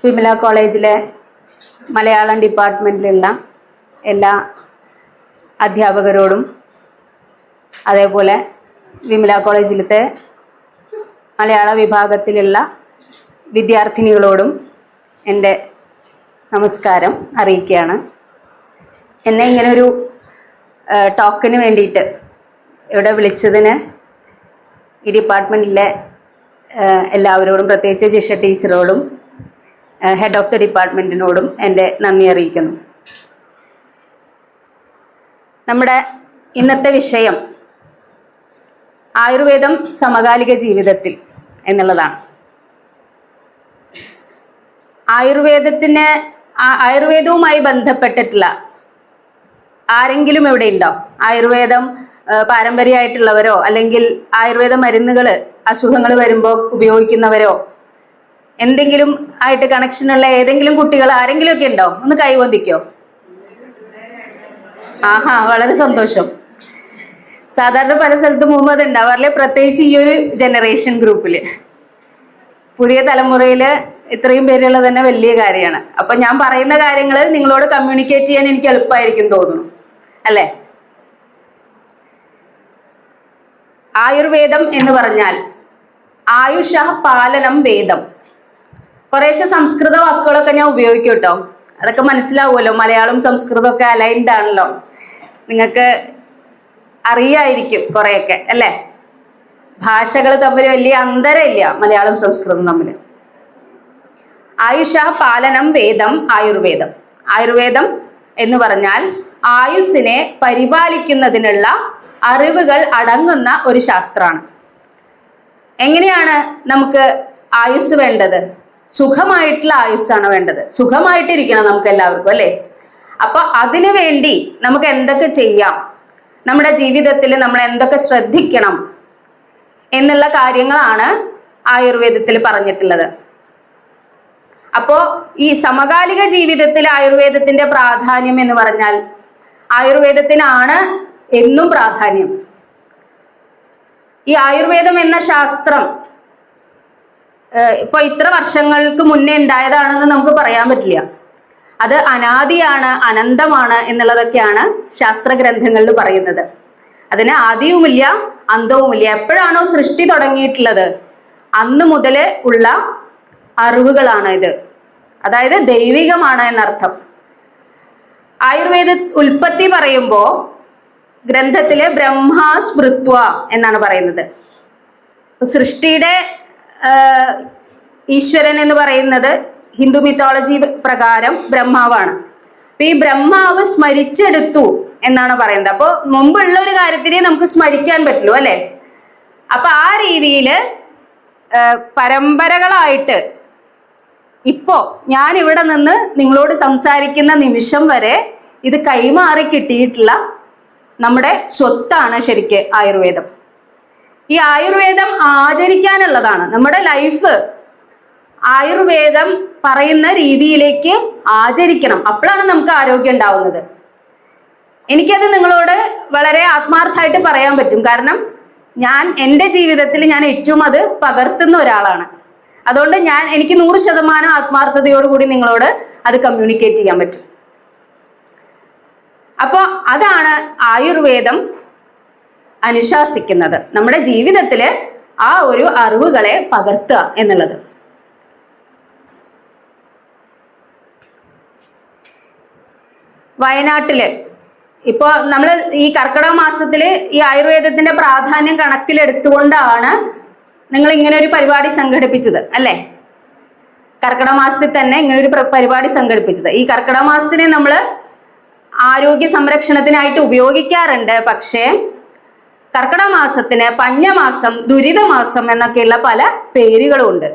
വിമല കോളേജിലെ മലയാളം ഡിപ്പാർട്ട്മെൻറ്റിലുള്ള എല്ലാ അധ്യാപകരോടും അതേപോലെ വിമല കോളേജിലത്തെ മലയാള വിഭാഗത്തിലുള്ള വിദ്യാർത്ഥിനികളോടും എൻ്റെ നമസ്കാരം അറിയിക്കുകയാണ്. എന്നെ ഇങ്ങനൊരു ടോക്കിന് വേണ്ടിയിട്ട് ഇവിടെ വിളിച്ചതിന് ഈ ഡിപ്പാർട്ട്മെൻറ്റിലെ എല്ലാവരോടും, പ്രത്യേകിച്ച് ജിഷ ടീച്ചറോടും ഹെഡ് ഓഫ് ദി ഡിപ്പാർട്ട്മെൻറ്റിനോടും എൻ്റെ നന്ദി അറിയിക്കുന്നു. നമ്മുടെ ഇന്നത്തെ വിഷയം ആയുർവേദം സമകാലിക ജീവിതത്തിൽ എന്നുള്ളതാണ്. ആയുർവേദവുമായി ബന്ധപ്പെട്ടിട്ടുള്ള ആരെങ്കിലും ഇവിടെ ഉണ്ടോ? ആയുർവേദം പാരമ്പര്യമായിട്ടുള്ളവരോ അല്ലെങ്കിൽ ആയുർവേദ മരുന്നുകൾ അസുഖങ്ങൾ വരുമ്പോൾ ഉപയോഗിക്കുന്നവരോ എന്തെങ്കിലും ആയിട്ട് കണക്ഷനുള്ള ഏതെങ്കിലും കുട്ടികൾ ആരെങ്കിലും ഒക്കെ ഉണ്ടോ? ഒന്ന് കൈവന്തിക്കോ. ആഹാ, വളരെ സന്തോഷം. സാധാരണ പല സ്ഥലത്തും മുമ്പ് അത് ഉണ്ടാവാറില്ലേ, പ്രത്യേകിച്ച് ഈ ഒരു ജനറേഷൻ ഗ്രൂപ്പിൽ പുതിയ തലമുറയിൽ ഇത്രയും പേരുള്ളത് തന്നെ വലിയ കാര്യമാണ്. അപ്പൊ ഞാൻ പറയുന്ന കാര്യങ്ങൾ നിങ്ങളോട് കമ്മ്യൂണിക്കേറ്റ് ചെയ്യാൻ എനിക്ക് എളുപ്പമായിരിക്കും തോന്നുന്നു, അല്ലേ? ആയുർവേദം എന്ന് പറഞ്ഞാൽ ആയുഷ പാലനം വേദം. കുറേശ്ശെ സംസ്കൃത വാക്കുകളൊക്കെ ഞാൻ ഉപയോഗിക്കും കേട്ടോ, അതൊക്കെ മനസ്സിലാവുമല്ലോ. മലയാളം സംസ്കൃതമൊക്കെ അലൈൻഡ് ആണല്ലോ, നിങ്ങൾക്ക് അറിയായിരിക്കും കുറെയൊക്കെ, അല്ലേ? ഭാഷകൾ തമ്മിൽ വലിയ അന്തരമില്ല മലയാളം സംസ്കൃതം തമ്മിൽ. ആയുഷ പാലനം വേദം ആയുർവേദം. ആയുർവേദം എന്ന് പറഞ്ഞാൽ ആയുസ്സിനെ പരിപാലിക്കുന്നതിനുള്ള അറിവുകൾ അടങ്ങുന്ന ഒരു ശാസ്ത്രമാണ്. എങ്ങനെയാണ് നമുക്ക് ആയുസ് വേണ്ടത്? സുഖമായിട്ടുള്ള ആയുസ്സാണ് വേണ്ടത്. സുഖമായിട്ടിരിക്കണം നമുക്ക് എല്ലാവർക്കും, അല്ലേ? അപ്പൊ അതിനു വേണ്ടി നമുക്ക് എന്തൊക്കെ ചെയ്യാം, നമ്മുടെ ജീവിതത്തിൽ നമ്മൾ എന്തൊക്കെ ശ്രദ്ധിക്കണം എന്നുള്ള കാര്യങ്ങളാണ് ആയുർവേദത്തിൽ പറഞ്ഞിട്ടുള്ളത്. അപ്പോ ഈ സമകാലിക ജീവിതത്തിൽ ആയുർവേദത്തിന്റെ പ്രാധാന്യം എന്ന് പറഞ്ഞാൽ ആയുർവേദത്തിനാണ് എന്നും പ്രാധാന്യം. ഈ ആയുർവേദം എന്ന ശാസ്ത്രം ഇപ്പൊ ഇത്ര വർഷങ്ങൾക്ക് മുന്നേ ഉണ്ടായതാണെന്ന് നമുക്ക് പറയാൻ പറ്റില്ല. അത് അനാദിയാണ്, അനന്തമാണ് എന്നുള്ളതൊക്കെയാണ് ശാസ്ത്ര ഗ്രന്ഥങ്ങളിൽ പറയുന്നത്. അതിന് ആദിയുമില്ല അന്തവുമില്ല. എപ്പോഴാണോ സൃഷ്ടി തുടങ്ങിയിട്ടുള്ളത് അന്ന് മുതൽ ഉള്ള അറിവുകളാണ് ഇത്. അതായത് ദൈവികമാണ് എന്നർത്ഥം. ആയുർവേദ ഉൽപ്പത്തി പറയുമ്പോൾ ഗ്രന്ഥത്തില് ബ്രഹ്മാസ്മൃത്വ എന്നാണ് പറയുന്നത്. സൃഷ്ടിയുടെ ഈശ്വരൻ എന്ന് പറയുന്നത് ഹിന്ദു മിത്തോളജി പ്രകാരം ബ്രഹ്മാവാണ്. അപ്പൊ ഈ ബ്രഹ്മാവ് സ്മരിച്ചെടുത്തു എന്നാണ് പറയുന്നത്. അപ്പോൾ മുമ്പുള്ള ഒരു കാര്യത്തിനെ നമുക്ക് സ്മരിക്കാൻ പറ്റുള്ളൂ, അല്ലെ? അപ്പൊ ആ രീതിയില് പരമ്പരകളായിട്ട് ഇപ്പോ ഞാൻ ഇവിടെ നിന്ന് നിങ്ങളോട് സംസാരിക്കുന്ന നിമിഷം വരെ ഇത് കൈമാറി കിട്ടിയിട്ടുള്ള നമ്മുടെ സ്വത്താണ് ശരിക്ക് ആയുർവേദം. ഈ ആയുർവേദം ആചരിക്കാനുള്ളതാണ്. നമ്മുടെ ലൈഫ് ആയുർവേദം പറയുന്ന രീതിയിലേക്ക് ആചരിക്കണം. അപ്പോഴാണ് നമുക്ക് ആരോഗ്യം ഉണ്ടാവുന്നത്. എനിക്കത് നിങ്ങളോട് വളരെ ആത്മാർത്ഥമായിട്ട് പറയാൻ പറ്റും. കാരണം ഞാൻ എൻ്റെ ജീവിതത്തിൽ ഞാൻ ഏറ്റവും അത് പകർത്തുന്ന ഒരാളാണ്. അതുകൊണ്ട് എനിക്ക് 100% ആത്മാർത്ഥതയോടുകൂടി നിങ്ങളോട് അത് കമ്മ്യൂണിക്കേറ്റ് ചെയ്യാൻ പറ്റും. അപ്പോൾ അതാണ് ആയുർവേദം അനുശാസിക്കുന്നത്, നമ്മുടെ ജീവിതത്തിൽ ആ ഒരു അറിവുകളെ പകർത്തുക എന്നുള്ളത്. വയനാട്ടില് ഇപ്പോ നമ്മൾ ഈ കർക്കിടക മാസത്തില് ഈ ആയുർവേദത്തിന്റെ പ്രാധാന്യം കണക്കിലെടുത്തുകൊണ്ടാണ് നിങ്ങൾ ഇങ്ങനെ ഒരു പരിപാടി സംഘടിപ്പിച്ചത്, അല്ലേ? കർക്കിടക മാസത്തിൽ തന്നെ ഇങ്ങനെ ഒരു പരിപാടി സംഘടിപ്പിച്ചത്. ഈ കർക്കിടക മാസത്തിനെ നമ്മൾ ആരോഗ്യ സംരക്ഷണത്തിനായിട്ട് ഉപയോഗിക്കാറുണ്ട്. പക്ഷേ കർക്കിടക മാസത്തിന് പഞ്ഞമാസം, ദുരിതമാസം എന്നൊക്കെയുള്ള പല പേരുകളും ഉണ്ട്.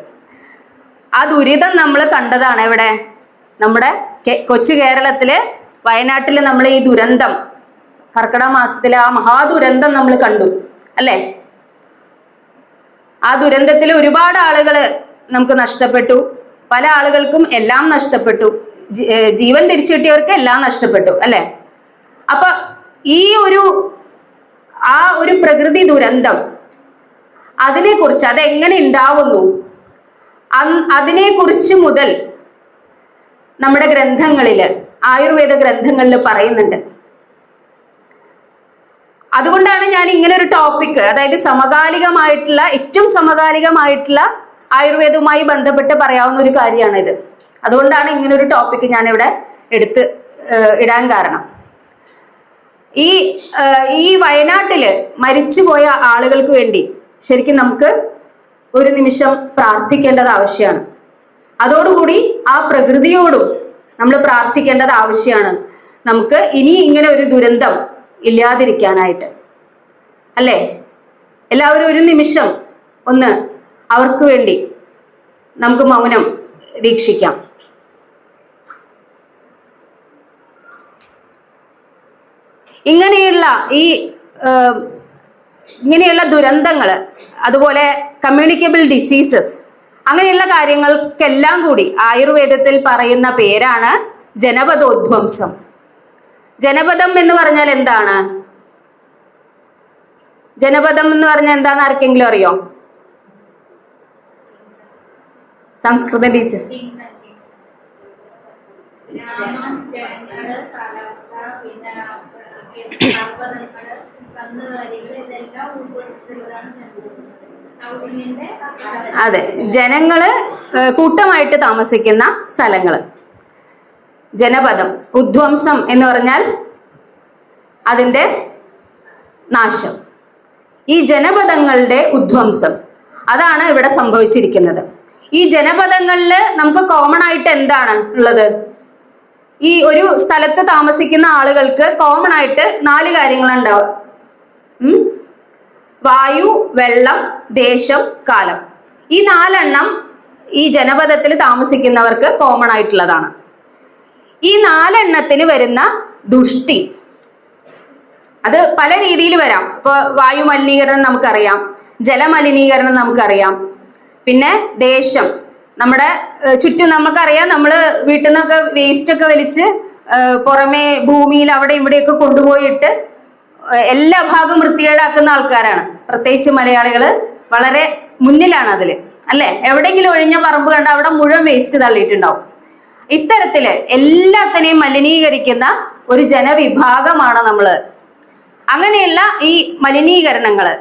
ആ ദുരിതം നമ്മൾ കണ്ടതാണ് എവിടെ? നമ്മുടെ കൊച്ചു കേരളത്തില് വയനാട്ടിൽ നമ്മൾ ഈ ദുരന്തം, കർക്കിടക മാസത്തിലെ ആ മഹാദുരന്തം നമ്മൾ കണ്ടു, അല്ലേ? ആ ദുരന്തത്തിൽ ഒരുപാട് ആളുകൾ നമുക്ക് നഷ്ടപ്പെട്ടു. പല ആളുകൾക്കും എല്ലാം നഷ്ടപ്പെട്ടു. ജീവൻ തിരിച്ചു കിട്ടിയവർക്ക് എല്ലാം നഷ്ടപ്പെട്ടു, അല്ലെ? അപ്പൊ ഈ ആ ഒരു പ്രകൃതി ദുരന്തം, അതിനെക്കുറിച്ച് അതെങ്ങനെ ഉണ്ടാവുന്നു, അതിനെക്കുറിച്ച് മുതൽ നമ്മുടെ ഗ്രന്ഥങ്ങളില്, ആയുർവേദ ഗ്രന്ഥങ്ങളിൽ പറയുന്നുണ്ട്. അതുകൊണ്ടാണ് ഞാൻ ഇങ്ങനെ ഒരു ടോപ്പിക്, അതായത് സമകാലികമായിട്ടുള്ള, ഏറ്റവും സമകാലികമായിട്ടുള്ള ആയുർവേദവുമായി ബന്ധപ്പെട്ട് പറയാവുന്ന ഒരു കാര്യമാണിത്. അതുകൊണ്ടാണ് ഇങ്ങനെ ഒരു ടോപ്പിക് ഞാൻ ഇവിടെ എടുത്ത് ഇടാൻ കാരണം. ഈ വയനാട്ടില് മരിച്ചുപോയ ആളുകൾക്ക് വേണ്ടി ശരിക്കും നമുക്ക് ഒരു നിമിഷം പ്രാർത്ഥിക്കേണ്ടത് ആവശ്യമാണ്. അതോടുകൂടി ആ പ്രകൃതിയോടും നമ്മൾ പ്രാർത്ഥിക്കേണ്ടത് ആവശ്യമാണ്, നമുക്ക് ഇനി ഇങ്ങനെ ഒരു ദുരന്തം ഇല്ലാതിരിക്കാനായിട്ട്. അല്ലേ? എല്ലാവരും ഒരു നിമിഷം ഒന്ന് അവർക്ക് വേണ്ടി നമുക്ക് മൗനം ദീക്ഷിക്കാം. ഇങ്ങനെയുള്ള ഇങ്ങനെയുള്ള ദുരന്തങ്ങൾ, അതുപോലെ കമ്മ്യൂണിക്കബിൾ ഡിസീസസ്, അങ്ങനെയുള്ള കാര്യങ്ങൾക്കെല്ലാം കൂടി ആയുർവേദത്തിൽ പറയുന്ന പേരാണ് ജനപദോധ്വംസം. ജനപദം എന്ന് പറഞ്ഞാൽ എന്താണ്? ജനപദം എന്ന് പറഞ്ഞാൽ എന്താന്ന് ആർക്കെങ്കിലും അറിയോ? സംസ്കൃത ടീച്ചർ. അതെ, ജനങ്ങള് കൂട്ടമായിട്ട് താമസിക്കുന്ന സ്ഥലങ്ങള്. ജനപദം. ഉധ്വംസം എന്ന് പറഞ്ഞാൽ അതിന്റെ നാശം. ഈ ജനപദങ്ങളുടെ ഉധ്വംസം, അതാണ് ഇവിടെ സംഭവിച്ചിരിക്കുന്നത്. ഈ ജനപദങ്ങളിൽ നമുക്ക് കോമൺ ആയിട്ട് എന്താണ് ഉള്ളത്? ഈ ഒരു സ്ഥലത്ത് താമസിക്കുന്ന ആളുകൾക്ക് കോമൺ ആയിട്ട് 4 കാര്യങ്ങളുണ്ടാവും. വായു, വെള്ളം, ദേശം, കാലം. ഈ 4 ഈ ജനപദത്തിൽ താമസിക്കുന്നവർക്ക് കോമൺ ആയിട്ടുള്ളതാണ്. ഈ 4 വരുന്ന ദുഷ്ടി അത് പല രീതിയിൽ വരാം. ഇപ്പൊ വായു മലിനീകരണം നമുക്കറിയാം, ജലമലിനീകരണം നമുക്കറിയാം, പിന്നെ ദേശം, നമ്മുടെ ചുറ്റും നമുക്കറിയാം. നമ്മൾ വീട്ടിൽ നിന്നൊക്കെ വേസ്റ്റ് ഒക്കെ വലിച്ച് പുറമെ ഭൂമിയിൽ അവിടെ ഇവിടെയൊക്കെ കൊണ്ടുപോയിട്ട് എല്ലാ ഭാഗവും വൃത്തികേടാക്കുന്ന ആൾക്കാരാണ്. പ്രത്യേകിച്ച് മലയാളികള് വളരെ മുന്നിലാണ് അതില്, അല്ലെ? എവിടെയെങ്കിലും ഒഴിഞ്ഞ പറമ്പ് കണ്ട അവിടെ മുഴുവൻ വേസ്റ്റ് തള്ളിയിട്ടുണ്ടാവും. ഇത്തരത്തില് എല്ലാത്തിനെയും മലിനീകരിക്കുന്ന ഒരു ജനവിഭാഗമാണ് നമ്മള്. അങ്ങനെയുള്ള ഈ മലിനീകരണങ്ങള്,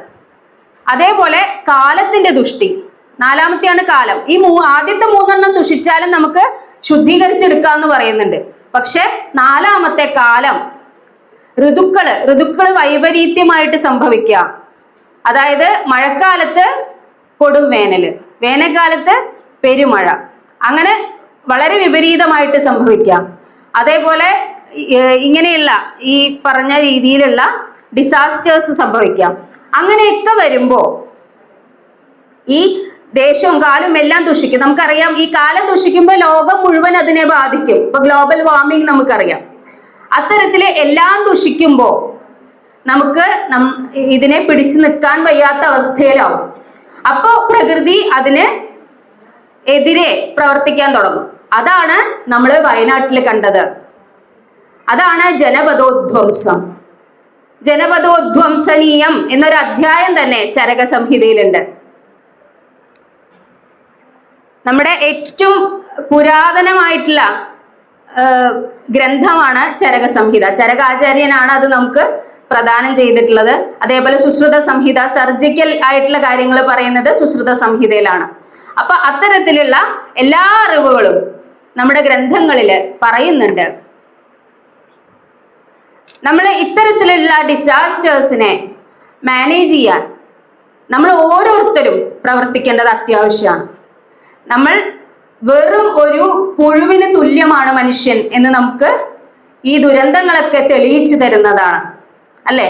അതേപോലെ കാലത്തിന്റെ ദുഷ്ടി, 4മത്തെയാണ് കാലം. ഈ ആദ്യത്തെ 3 ദുഷിച്ചാലും നമുക്ക് ശുദ്ധീകരിച്ചെടുക്കാന്ന് പറയുന്നുണ്ട്. പക്ഷെ 4മത്തെ കാലം, ഋതുക്കള് വൈപരീത്യമായിട്ട് സംഭവിക്കുക. അതായത് മഴക്കാലത്ത് കൊടും വേനല്, വേനൽക്കാലത്ത് പെരുമഴ, അങ്ങനെ വളരെ വിപരീതമായിട്ട് സംഭവിക്കാം. അതേപോലെ ഇങ്ങനെയുള്ള ഈ പറഞ്ഞ രീതിയിലുള്ള ഡിസാസ്റ്റേഴ്സ് സംഭവിക്കാം. അങ്ങനെയൊക്കെ വരുമ്പോ ഈ ദേശവും കാലവും എല്ലാം ദുഷിക്കും. നമുക്കറിയാം, ഈ കാലം ദുഷിക്കുമ്പോൾ ലോകം മുഴുവൻ അതിനെ ബാധിക്കും. ഇപ്പൊ ഗ്ലോബൽ വാർമിംഗ് നമുക്കറിയാം. അത്തരത്തില് എല്ലാം ദുഷിക്കുമ്പോ നമുക്ക് ഇതിനെ പിടിച്ചു നിൽക്കാൻ വയ്യാത്ത അവസ്ഥയിലാവും. അപ്പോ പ്രകൃതി അതിന് എതിരെ പ്രവർത്തിക്കാൻ തുടങ്ങും. അതാണ് നമ്മൾ വയനാട്ടിൽ കണ്ടത്. അതാണ് ജനപദോധ്വംസം. ജനപദോധ്വംസനീയം എന്നൊരു അധ്യായം തന്നെ ചരക സംഹിതയിലുണ്ട്. നമ്മുടെ ഏറ്റവും പുരാതനമായിട്ടുള്ള ഗ്രന്ഥമാണ് ചരക സംഹിത. ചരകാചാര്യനാണ് അത് നമുക്ക് പ്രദാനം ചെയ്തിട്ടുള്ളത്. അതേപോലെ സുശ്രുത സംഹിത, സർജിക്കൽ ആയിട്ടുള്ള കാര്യങ്ങൾ പറയുന്നത് സുശ്രുത സംഹിതയിലാണ്. അപ്പൊ അത്തരത്തിലുള്ള എല്ലാ അറിവുകളും നമ്മുടെ ഗ്രന്ഥങ്ങളിൽ പറയുന്നുണ്ട്. നമ്മൾ ഇത്തരത്തിലുള്ള ഡിസാസ്റ്റേഴ്സിനെ മാനേജ് ചെയ്യാൻ നമ്മൾ ഓരോരുത്തരും പ്രവർത്തിക്കേണ്ടത് അത്യാവശ്യമാണ്. നമ്മൾ വെറും ഒരു പുഴുവിന് തുല്യമാണ് മനുഷ്യൻ എന്ന് നമുക്ക് ഈ ദുരന്തങ്ങളൊക്കെ തെളിയിച്ചു തരുന്നതാണ്, അല്ലെ?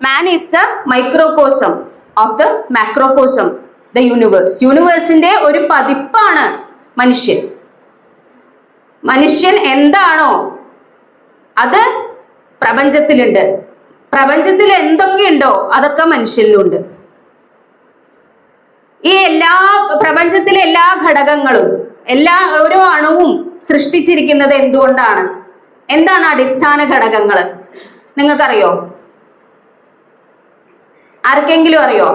Man is the microcosm of the macrocosm, the universe. യൂണിവേഴ്സിന്റെ ഒരു പതിപ്പാണ് മനുഷ്യൻ. മനുഷ്യൻ എന്താണോ അത് പ്രപഞ്ചത്തിലുണ്ട്. പ്രപഞ്ചത്തിൽ എന്തൊക്കെയുണ്ടോ അതൊക്കെ മനുഷ്യനിലുണ്ട്. ഈ പ്രപഞ്ചത്തിലെ എല്ലാ ഘടകങ്ങളും, ഓരോ അണുവും സൃഷ്ടിച്ചിരിക്കുന്നത് എന്തുകൊണ്ടാണ്? എന്താണ് അടിസ്ഥാന ഘടകങ്ങൾ? നിങ്ങൾക്കറിയോ? ആർക്കെങ്കിലും അറിയോ?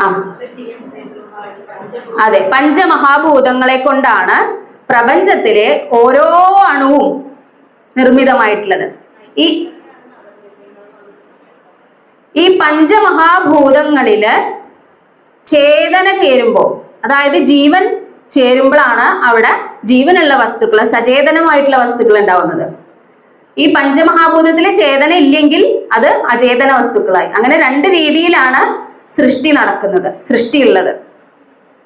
ആ അതെ, പഞ്ചമഹാഭൂതങ്ങളെ കൊണ്ടാണ് പ്രപഞ്ചത്തിലെ ഓരോ അണുവും നിർമ്മിതമായിട്ടുള്ളത്. ഈ പഞ്ചമഹാഭൂതങ്ങളില് ചേതന ചേരുമ്പോൾ, അതായത് ജീവൻ ചേരുമ്പോഴാണ് അവിടെ ജീവനുള്ള വസ്തുക്കൾ, സചേതനമായിട്ടുള്ള വസ്തുക്കൾ ഉണ്ടാവുന്നത്. ഈ പഞ്ചമഹാഭൂതത്തിലെ ചേതന ഇല്ലെങ്കിൽ അത് അചേതന വസ്തുക്കളായി. അങ്ങനെ രണ്ട് രീതിയിലാണ് സൃഷ്ടി നടക്കുന്നത്, സൃഷ്ടിയുള്ളത്.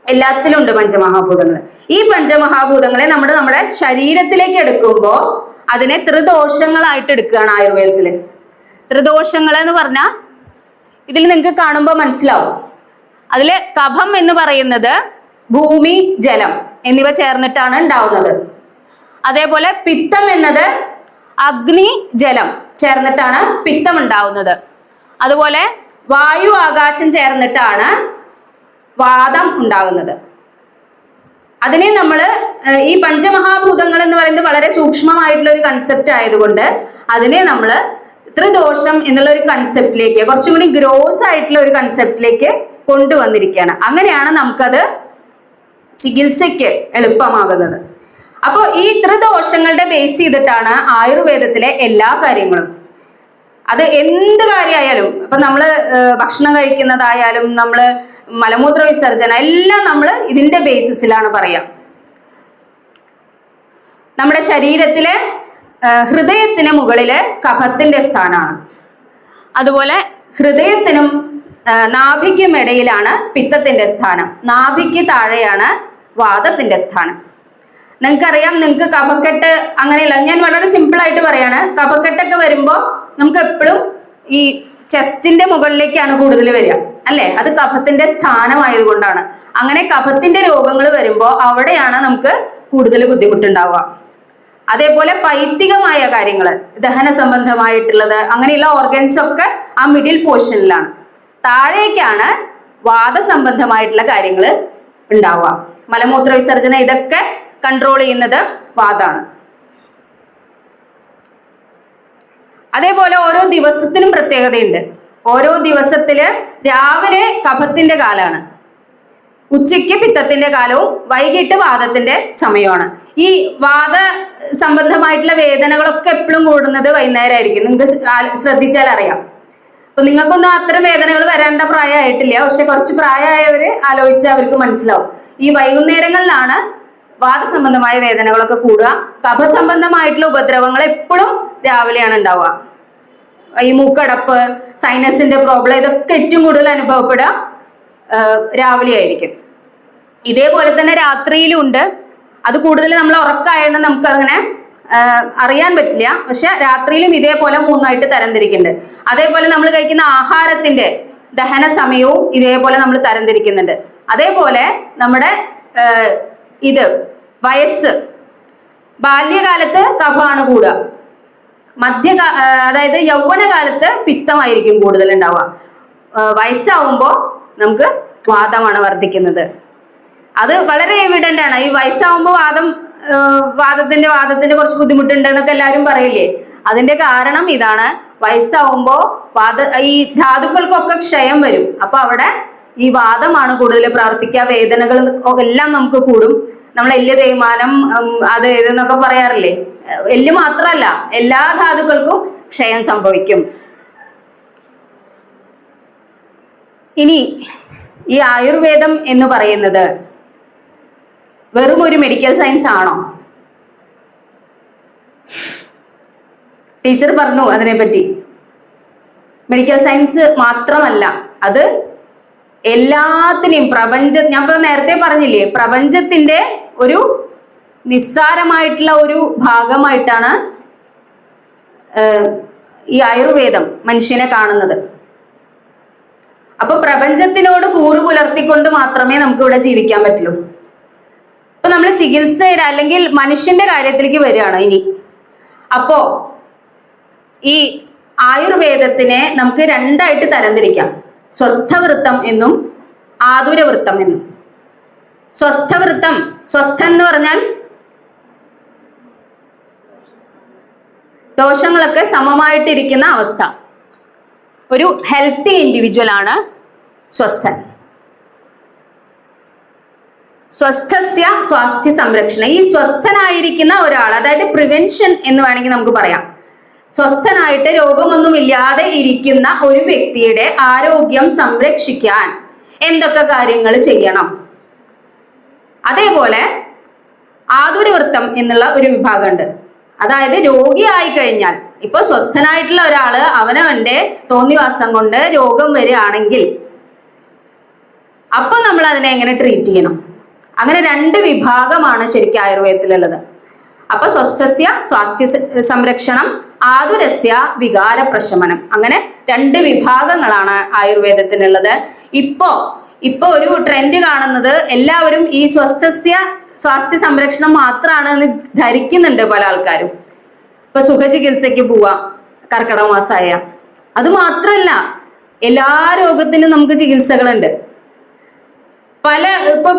എല്ലാത്തിലും ഉണ്ട് പഞ്ചമഹാഭൂതങ്ങൾ. ഈ പഞ്ചമഹാഭൂതങ്ങളെ നമ്മുടെ ശരീരത്തിലേക്ക് എടുക്കുമ്പോൾ അതിനെ ത്രിദോഷങ്ങളായിട്ട് എടുക്കുകയാണ് ആയുർവേദത്തില്. ത്രിദോഷങ്ങൾ എന്ന് പറഞ്ഞാൽ ഇതിൽ നിങ്ങൾക്ക് കാണുമ്പോൾ മനസ്സിലാവും. അതില് കഫം എന്ന് പറയുന്നത് ഭൂമി, ജലം എന്നിവ ചേർന്നിട്ടാണ് ഉണ്ടാവുന്നത്. അതേപോലെ പിത്തം എന്നത് അഗ്നി, ജലം ചേർന്നിട്ടാണ് പിത്തം ഉണ്ടാവുന്നത്. അതുപോലെ വായു, ആകാശം ചേർന്നിട്ടാണ് വാദം ഉണ്ടാകുന്നത്. അതിനെ നമ്മൾ ഈ പഞ്ചമഹാഭൂതങ്ങൾ എന്ന് പറയുന്നത് വളരെ സൂക്ഷ്മമായിട്ടുള്ള ഒരു കൺസെപ്റ്റ് ആയതുകൊണ്ട് അതിനെ നമ്മൾ ത്രിദോഷം എന്നുള്ള ഒരു കൺസെപ്റ്റിലേക്ക്, കുറച്ചും കൂടി ഗ്രോസ് ആയിട്ടുള്ള ഒരു കൺസെപ്റ്റിലേക്ക് കൊണ്ടുവന്നിരിക്കുകയാണ്. അങ്ങനെയാണ് നമുക്കത് ചികിത്സയ്ക്ക് എളുപ്പമാകുന്നത്. അപ്പോൾ ഈ ത്രിദോഷങ്ങളുടെ ബേസ് ചെയ്തിട്ടാണ് ആയുർവേദത്തിലെ എല്ലാ കാര്യങ്ങളും. അത് എന്ത് കാര്യമായാലും, ഇപ്പൊ നമ്മള് ഭക്ഷണം കഴിക്കുന്നതായാലും നമ്മള് മലമൂത്ര വിസർജന എല്ലാം നമ്മൾ ഇതിന്റെ ബേസിസിലാണ് പറയാം. നമ്മുടെ ശരീരത്തിലെ ഹൃദയത്തിന് മുകളില് കഫത്തിന്റെ സ്ഥാനമാണ്. അതുപോലെ ഹൃദയത്തിനും നാഭിക്കും ഇടയിലാണ് പിത്തത്തിന്റെ സ്ഥാനം. നാഭിക്ക് താഴെയാണ് വാദത്തിന്റെ സ്ഥാനം. നിങ്ങൾക്കറിയാം, നിങ്ങൾക്ക് കഫക്കെട്ട് അങ്ങനെയുള്ള, ഞാൻ വളരെ സിമ്പിൾ ആയിട്ട് പറയാണ്. കഫക്കെട്ടൊക്കെ വരുമ്പോൾ നമുക്ക് എപ്പോഴും ഈ ചെസ്റ്റിന്റെ മുകളിലേക്കാണ് കൂടുതൽ വരിക, അല്ലെ? അത് കഫത്തിന്റെ സ്ഥാനമായതുകൊണ്ടാണ്. അങ്ങനെ കഫത്തിന്റെ രോഗങ്ങൾ വരുമ്പോൾ അവിടെയാണ് നമുക്ക് കൂടുതൽ ബുദ്ധിമുട്ടുണ്ടാവുക. അതേപോലെ പൈത്തികമായ കാര്യങ്ങൾ, ദഹന സംബന്ധമായിട്ടുള്ളത്, അങ്ങനെയുള്ള ഓർഗൻസ് ഒക്കെ ആ മിഡിൽ പോർഷനിലാണ്. താഴേക്കാണ് വാദസംബന്ധമായിട്ടുള്ള കാര്യങ്ങൾ ഉണ്ടാവുക. മലമൂത്ര വിസർജന ഇതൊക്കെ കൺട്രോൾ ചെയ്യുന്നത് വാദമാണ്. അതേപോലെ ഓരോ ദിവസത്തിനും പ്രത്യേകതയുണ്ട്. ഓരോ ദിവസത്തില് രാവിലെ കഫത്തിന്റെ കാലാണ്, ഉച്ചയ്ക്ക് പിത്തത്തിന്റെ കാലവും വൈകിട്ട് വാദത്തിന്റെ സമയമാണ്. ഈ വാദ സംബന്ധമായിട്ടുള്ള വേദനകളൊക്കെ എപ്പോഴും കൂടുന്നത് വൈകുന്നേരമായിരിക്കും. നിങ്ങൾക്ക് ശ്രദ്ധിച്ചാൽ അറിയാം. അപ്പൊ നിങ്ങൾക്കൊന്നും അത്തരം വേദനകൾ വരേണ്ട പ്രായമായിട്ടില്ല, പക്ഷെ കുറച്ച് പ്രായമായവര് ആലോചിച്ചാൽ അവർക്ക് മനസ്സിലാവും. ഈ വൈകുന്നേരങ്ങളിലാണ് വാദസംബന്ധമായ വേദനകളൊക്കെ കൂടുക. കഫസംബന്ധമായിട്ടുള്ള ഉപദ്രവങ്ങൾ എപ്പോഴും രാവിലെയാണ് ഉണ്ടാവുക. ഈ മൂക്കടപ്പ്, സൈനസിന്റെ പ്രോബ്ലം, ഇതൊക്കെ ഏറ്റവും കൂടുതൽ അനുഭവപ്പെടുക രാവിലെ ആയിരിക്കും. ഇതേപോലെ തന്നെ രാത്രിയിലും ഉണ്ട്. അത് കൂടുതൽ നമ്മൾ ഉറക്കമായതുകൊണ്ട് നമുക്ക് അങ്ങനെ അറിയാൻ പറ്റില്ല. പക്ഷെ രാത്രിയിലും ഇതേപോലെ മൂന്നായിട്ട് തരംതിരിക്കുന്നുണ്ട്. അതേപോലെ നമ്മൾ കഴിക്കുന്ന ആഹാരത്തിന്റെ ദഹന സമയവും ഇതേപോലെ നമ്മൾ തരംതിരിക്കുന്നുണ്ട്. അതേപോലെ നമ്മുടെ വയസ്സ്, ബാല്യകാലത്ത് കഫമാണ് കൂടുക, അതായത് യൗവനകാലത്ത് പിത്തമായിരിക്കും കൂടുതൽ ഉണ്ടാവുക. വയസ്സാവുമ്പോൾ നമുക്ക് വാദമാണ് വർദ്ധിക്കുന്നത്. അത് വളരെ എവിഡന്റ് ആണ്. ഈ വയസ്സാവുമ്പോൾ വാദത്തിന്റെ കുറച്ച് ബുദ്ധിമുട്ടുണ്ട് എന്നൊക്കെ എല്ലാവരും പറയില്ലേ. അതിന്റെ കാരണം ഇതാണ്. വയസ്സാവുമ്പോൾ ഈ ധാതുക്കൾക്കൊക്കെ ക്ഷയം വരും. അപ്പൊ അവിടെ ഈ വാദമാണ് കൂടുതൽ പ്രവർത്തിക്കുക. വേദനകൾ എല്ലാം നമുക്ക് കൂടും. നമ്മൾ എല്ല് തേയ്മാനം, അത് ഇതെന്നൊക്കെ പറയാറില്ലേ. എല്ല് മാത്രമല്ല, എല്ലാ ധാതുക്കൾക്കും ക്ഷയം സംഭവിക്കും. ഇനി ഈ ആയുർവേദം എന്ന് പറയുന്നത് വെറും ഒരു മെഡിക്കൽ സയൻസ് ആണോ? ടീച്ചർ പറഞ്ഞു അതിനെപ്പറ്റി. മെഡിക്കൽ സയൻസ് മാത്രമല്ല, അത് എല്ലാത്തിനെയും ഞാൻ ഇപ്പൊ നേരത്തെ പറഞ്ഞില്ലേ, പ്രപഞ്ചത്തിന്റെ ഒരു നിസ്സാരമായിട്ടുള്ള ഒരു ഭാഗമായിട്ടാണ് ഈ ആയുർവേദം മനുഷ്യനെ കാണുന്നത്. അപ്പൊ പ്രപഞ്ചത്തിനോട് കൂറ് പുലർത്തിക്കൊണ്ട് മാത്രമേ നമുക്ക് ഇവിടെ ജീവിക്കാൻ പറ്റുള്ളൂ. ഇപ്പൊ നമ്മൾ ചികിത്സയുടെ അല്ലെങ്കിൽ മനുഷ്യന്റെ കാര്യത്തിലേക്ക് വരികയാണ് ഇനി. അപ്പോ ഈ ആയുർവേദത്തിനെ നമുക്ക് രണ്ടായിട്ട് തരംതിരിക്കാം. സ്വസ്ഥവൃത്തം എന്നും ആതുരവൃത്തം എന്നും. സ്വസ്ഥവൃത്തം, സ്വസ്ഥം എന്ന് പറഞ്ഞാൽ ദോഷങ്ങളൊക്കെ സമമായിട്ടിരിക്കുന്ന അവസ്ഥ. ഒരു ഹെൽത്തി ഇൻഡിവിജ്വൽ ആണ് സ്വസ്ഥൻ. സ്വസ്ഥസ്യ സ്വാസ്ഥ്യ സംരക്ഷണം. ഈ സ്വസ്ഥനായിരിക്കുന്ന ഒരാൾ, അതായത് പ്രിവെൻഷൻ എന്ന് വേണമെങ്കിൽ നമുക്ക് പറയാം. സ്വസ്ഥനായിട്ട് രോഗമൊന്നുമില്ലാതെ ഇരിക്കുന്ന ഒരു വ്യക്തിയുടെ ആരോഗ്യം സംരക്ഷിക്കാൻ എന്തൊക്കെ കാര്യങ്ങൾ ചെയ്യണം. അതേപോലെ ആതുരവൃത്തം എന്നുള്ള ഒരു വിഭാഗമുണ്ട്. അതായത് രോഗിയായി കഴിഞ്ഞാൽ, ഇപ്പൊ സ്വസ്ഥനായിട്ടുള്ള ഒരാള് അവനവന്റെ തോന്നിവാസം കൊണ്ട് രോഗം വരികയാണെങ്കിൽ അപ്പൊ നമ്മൾ അതിനെ എങ്ങനെ ട്രീറ്റ് ചെയ്യണം. അങ്ങനെ 2 വിഭാഗമാണ് ശരിക്കും ആയുർവേദത്തിലുള്ളത്. അപ്പൊ സ്വസ്ഥസ്യ സ്വാസ്ഥ്യ സംരക്ഷണം, ആതുരസ്യ വികാര പ്രശമനം. അങ്ങനെ 2 വിഭാഗങ്ങളാണ് ആയുർവേദത്തിനുള്ളത്. ഇപ്പൊ ഒരു ട്രെൻഡ് കാണുന്നത് എല്ലാവരും ഈ സ്വസ്ഥസ്യ സ്വാസ്ഥ്യ സംരക്ഷണം മാത്രമാണ് എന്ന് ധരിക്കുന്നുണ്ട് പല ആൾക്കാരും. ഇപ്പൊ സുഖചികിത്സയ്ക്ക് പോവാം കർക്കിടക മാസമായ. അത് മാത്രല്ല, എല്ലാ രോഗത്തിനും നമുക്ക് ചികിത്സകളുണ്ട്.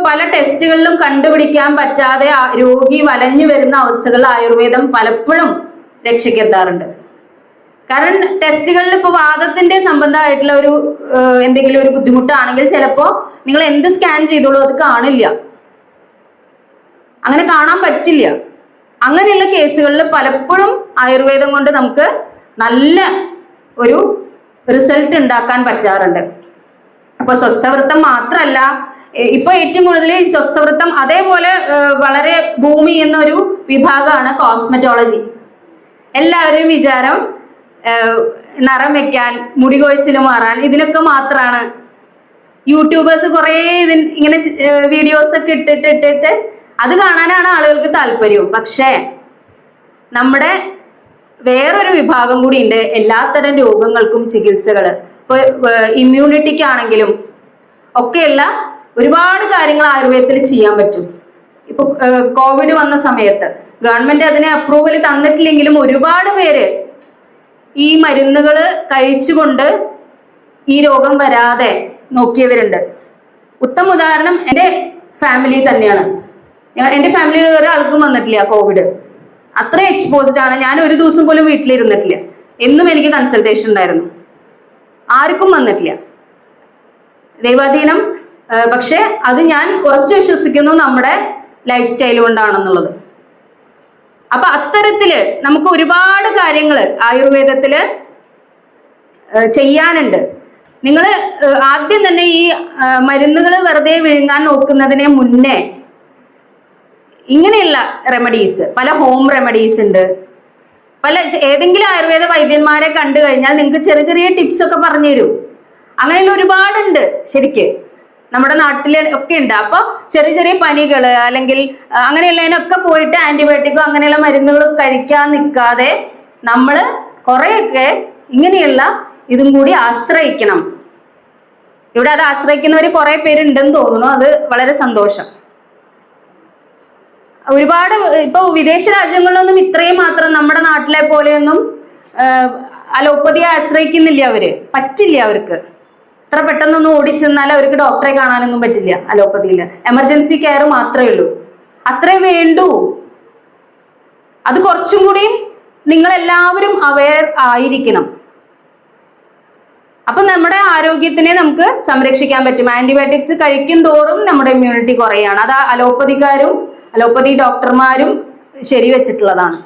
പല ടെസ്റ്റുകളിലും കണ്ടുപിടിക്കാൻ പറ്റാതെ രോഗി വലഞ്ഞു വരുന്ന അവസ്ഥകൾ ആയുർവേദം പലപ്പോഴും രക്ഷയ്ക്കെത്താറുണ്ട്. കാരണം ടെസ്റ്റുകളിൽ ഇപ്പൊ വാദത്തിന്റെ സംബന്ധമായിട്ടുള്ള എന്തെങ്കിലും ഒരു ബുദ്ധിമുട്ടാണെങ്കിൽ ചിലപ്പോ നിങ്ങൾ എന്ത് സ്കാൻ ചെയ്തോളൂ അത് കാണില്ല, അങ്ങനെ കാണാൻ പറ്റില്ല. അങ്ങനെയുള്ള കേസുകളിൽ പലപ്പോഴും ആയുർവേദം കൊണ്ട് നമുക്ക് നല്ല ഒരു റിസൾട്ട് ഉണ്ടാക്കാൻ പറ്റാറുണ്ട്. അപ്പൊ സ്വസ്ഥവൃത്തം മാത്രല്ല, ഇപ്പൊ ഏറ്റവും കൂടുതൽ ഈ സ്വസ്ഥവൃത്തം, അതേപോലെ വളരെ ഭൂമി എന്നൊരു വിഭാഗമാണ് കോസ്മെറ്റോളജി. എല്ലാവരും വിചാരം നിറം വെക്കാൻ, മുടി കൊഴിച്ചിൽ മാറാൻ, ഇതിനൊക്കെ മാത്രമാണ്. യൂട്യൂബേഴ്സ് കുറെ ഇങ്ങനെ വീഡിയോസ് ഒക്കെ ഇട്ടിട്ട് അത് കാണാനാണ് ആളുകൾക്ക് താല്പര്യം. പക്ഷേ നമ്മുടെ വേറൊരു വിഭാഗം കൂടി ഉണ്ട്, എല്ലാത്തരം രോഗങ്ങൾക്കും ചികിത്സകള്. ഇപ്പൊ ഇമ്മ്യൂണിറ്റിക്കാണെങ്കിലും ഒക്കെയുള്ള ഒരുപാട് കാര്യങ്ങൾ ആയുർവേദത്തിൽ ചെയ്യാൻ പറ്റും. ഇപ്പൊ കോവിഡ് വന്ന സമയത്ത് ഗവൺമെന്റ് അതിനെ അപ്രൂവൽ തന്നിട്ടില്ലെങ്കിലും ഒരുപാട് പേര് ഈ മരുന്നുകൾ കഴിച്ചുകൊണ്ട് ഈ രോഗം വരാതെ നോക്കിയവരുണ്ട്. ഉത്തമ ഉദാഹരണം എൻ്റെ ഫാമിലി തന്നെയാണ്. എൻ്റെ ഫാമിലിയിൽ ഒരാൾക്കും വന്നിട്ടില്ല കോവിഡ്. അത്ര എക്സ്പോസ്ഡ് ആണ്. ഞാൻ ഒരു ദിവസം പോലും വീട്ടിലിരുന്നിട്ടില്ല. എന്നും എനിക്ക് കൺസൾട്ടേഷൻ ഉണ്ടായിരുന്നു. ആർക്കും വന്നിട്ടില്ല, ദൈവാധീനം. പക്ഷെ അത് ഞാൻ ഉറച്ചു വിശ്വസിക്കുന്നു നമ്മുടെ ലൈഫ് സ്റ്റൈൽ കൊണ്ടാണെന്നുള്ളത്. അപ്പൊ അത്തരത്തില് നമുക്ക് ഒരുപാട് കാര്യങ്ങൾ ആയുർവേദത്തില് ചെയ്യാനുണ്ട്. നിങ്ങൾ ആദ്യം തന്നെ ഈ മരുന്നുകൾ വെറുതെ വിഴുങ്ങാൻ നോക്കുന്നതിനെ മുന്നേ ഇങ്ങനെയുള്ള റെമഡീസ്, പല ഹോം റെമഡീസ് ഉണ്ട്. ഏതെങ്കിലും ആയുർവേദ വൈദ്യന്മാരെ കണ്ടു കഴിഞ്ഞാൽ നിങ്ങൾക്ക് ചെറിയ ചെറിയ ടിപ്സ് ഒക്കെ പറഞ്ഞു തരും. അങ്ങനെയുള്ള ഒരുപാടുണ്ട് ശരിക്ക്, നമ്മുടെ നാട്ടിൽ ഒക്കെ ഉണ്ട്. അപ്പൊ ചെറിയ ചെറിയ പനികള് അല്ലെങ്കിൽ അങ്ങനെയുള്ളതിനൊക്കെ പോയിട്ട് ആന്റിബയോട്ടിക്കോ അങ്ങനെയുള്ള മരുന്നുകൾ കഴിക്കാൻ നിൽക്കാതെ നമ്മൾ കുറെയൊക്കെ ഇങ്ങനെയുള്ള ഇതും കൂടി ആശ്രയിക്കണം. ഇവിടെ അത് ആശ്രയിക്കുന്നവർ കുറെ പേരുണ്ടെന്ന് തോന്നുന്നു. അത് വളരെ സന്തോഷം. ഒരുപാട് ഇപ്പൊ വിദേശ രാജ്യങ്ങളിലൊന്നും ഇത്രയും മാത്രം നമ്മുടെ നാട്ടിലെ പോലെയൊന്നും അലോപ്പതിയെ ആശ്രയിക്കുന്നില്ല. പറ്റില്ല അവർക്ക്. ഇത്ര പെട്ടെന്നൊന്നും ഓടിച്ചെന്നാൽ അവർക്ക് ഡോക്ടറെ കാണാനൊന്നും പറ്റില്ല. അലോപ്പതിയിൽ എമർജൻസി കെയർ മാത്രമേ ഉള്ളൂ. അത്രേ വേണ്ടൂ. അത് കുറച്ചും കൂടിയും നിങ്ങൾ എല്ലാവരും അവെയർ ആയിരിക്കണം. അപ്പൊ നമ്മുടെ ആരോഗ്യത്തിനെ നമുക്ക് സംരക്ഷിക്കാൻ പറ്റും. ആന്റിബയോട്ടിക്സ് കഴിക്കും തോറും നമ്മുടെ ഇമ്മ്യൂണിറ്റി കുറയാണ്. അത് അലോപ്പതി ഡോക്ടർമാരും ശരിവെച്ചിട്ടുള്ളതാണ്.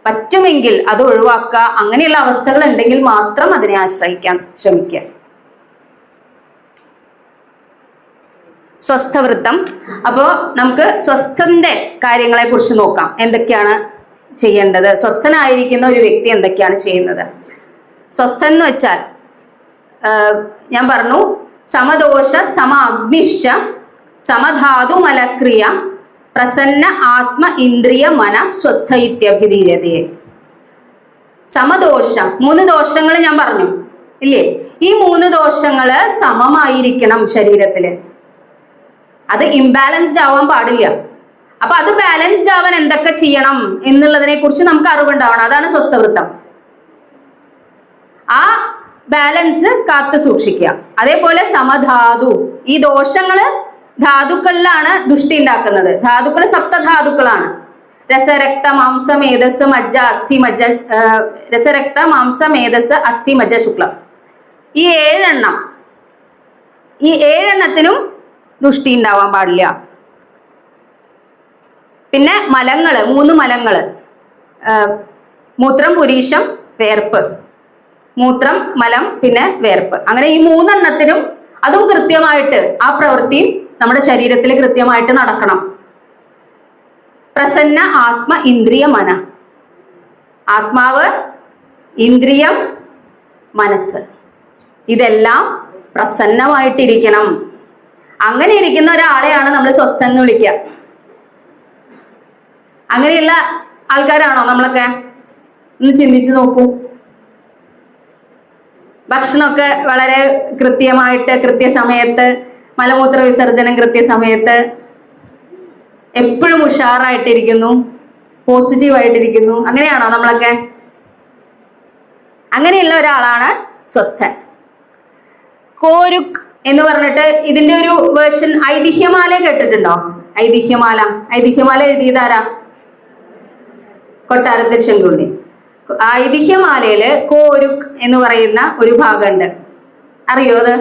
പറ്റുമെങ്കിൽ അത് ഒഴിവാക്കുക. അങ്ങനെയുള്ള അവസ്ഥകൾ ഉണ്ടെങ്കിൽ മാത്രം അതിനെ ആശ്രയിക്കാൻ ശ്രമിക്കുക. സ്വസ്ഥവൃത്തം. അപ്പോൾ നമുക്ക് സ്വസ്ഥന്റെ കാര്യങ്ങളെ കുറിച്ച് നോക്കാം. എന്തൊക്കെയാണ് ചെയ്യേണ്ടത്, സ്വസ്ഥനായിരിക്കുന്ന ഒരു വ്യക്തി എന്തൊക്കെയാണ് ചെയ്യുന്നത്. സ്വസ്ഥൻ എന്ന് വെച്ചാൽ ഞാൻ പറഞ്ഞു, സമദോഷ സമ അഗ്നിശ്ച സമധാതു മലക്രിയ പ്രസന്ന ആത്മ ഇന്ദ്രിയ മന സ്വസ്ഥ ഇത്യഭിധീയതയെ. സമദോഷം, 3 ദോഷങ്ങൾ ഞാൻ പറഞ്ഞു ഇല്ലേ? ഈ 3 ദോഷങ്ങള് സമമായിരിക്കണം ശരീരത്തില്. അത് ഇംബാലൻസ്ഡ് ആവാൻ പാടില്ല. അപ്പൊ അത് ബാലൻസ്ഡ് ആവാൻ എന്തൊക്കെ ചെയ്യണം എന്നുള്ളതിനെ കുറിച്ച് നമുക്ക് അറിവുണ്ടാവണം. അതാണ് സ്വസ്ഥവൃത്തം. ആ ബാലൻസ് കാത്തു സൂക്ഷിക്കുക. അതേപോലെ സമധാതു, ഈ ദോഷങ്ങള് ധാതുക്കളിലാണ് ദുഷ്ടി ഉണ്ടാക്കുന്നത്. ധാതുക്കൾ സപ്തധാതുക്കളാണ്. രസരക്ത മാംസ മേധസ് മജ്ജ അസ്ഥി മജ്ജ, രസരക്ത മാംസ മേധസ് അസ്ഥി മജ്ജ ശുക്ലം. ഈ 7 എണ്ണം ഈ 7 എണ്ണത്തിനും ദുഷ്ടി ഉണ്ടാവാൻ പാടില്ല. പിന്നെ മലങ്ങള്, 3 മലങ്ങള്, മൂത്രം, പുരീഷം, വേർപ്പ്. മൂത്രം, മലം, പിന്നെ വേർപ്പ്. അങ്ങനെ ഈ 3 എണ്ണത്തിനും അതും കൃത്യമായിട്ട് ആ പ്രവൃത്തിയും നമ്മുടെ ശരീരത്തിൽ കൃത്യമായിട്ട് നടക്കണം. പ്രസന്ന ആത്മ ഇന്ദ്രിയ മന. ആത്മാവ്, ഇന്ദ്രിയം, മനസ്സ്, ഇതെല്ലാം പ്രസന്നമായിട്ടിരിക്കണം. അങ്ങനെ ഇരിക്കുന്ന ഒരാളെയാണ് നമ്മൾ സ്വസ്ഥൻ എന്ന് വിളിക്കുക. അങ്ങനെയുള്ള ആൾക്കാരാണോ നമ്മളൊക്കെ? ഒന്ന് ചിന്തിച്ചു നോക്കൂ. ഭക്ഷണമൊക്കെ വളരെ കൃത്യമായിട്ട്, കൃത്യസമയത്ത്, മലമൂത്ര വിസർജനം കൃത്യസമയത്ത്, എപ്പോഴും ഉഷാറായിട്ടിരിക്കുന്നു, പോസിറ്റീവായിട്ടിരിക്കുന്നു. അങ്ങനെയാണോ നമ്മളൊക്കെ? അങ്ങനെയുള്ള ഒരാളാണ് സ്വസ്ഥൻ. കോരുക് എന്ന് പറഞ്ഞിട്ട് ഇതിന്റെ ഒരു വേർഷൻ ഐതിഹ്യമാല കേട്ടിട്ടുണ്ടോ? ഐതിഹ്യമാല എഴുതിയതാരാ? കൊട്ടാരത്തിൽ ശങ്കുണ്ണി. ഐതിഹ്യമാലയില് കോരുക് എന്ന് പറയുന്ന ഒരു ഭാഗമുണ്ട്. അറിയോ അത്?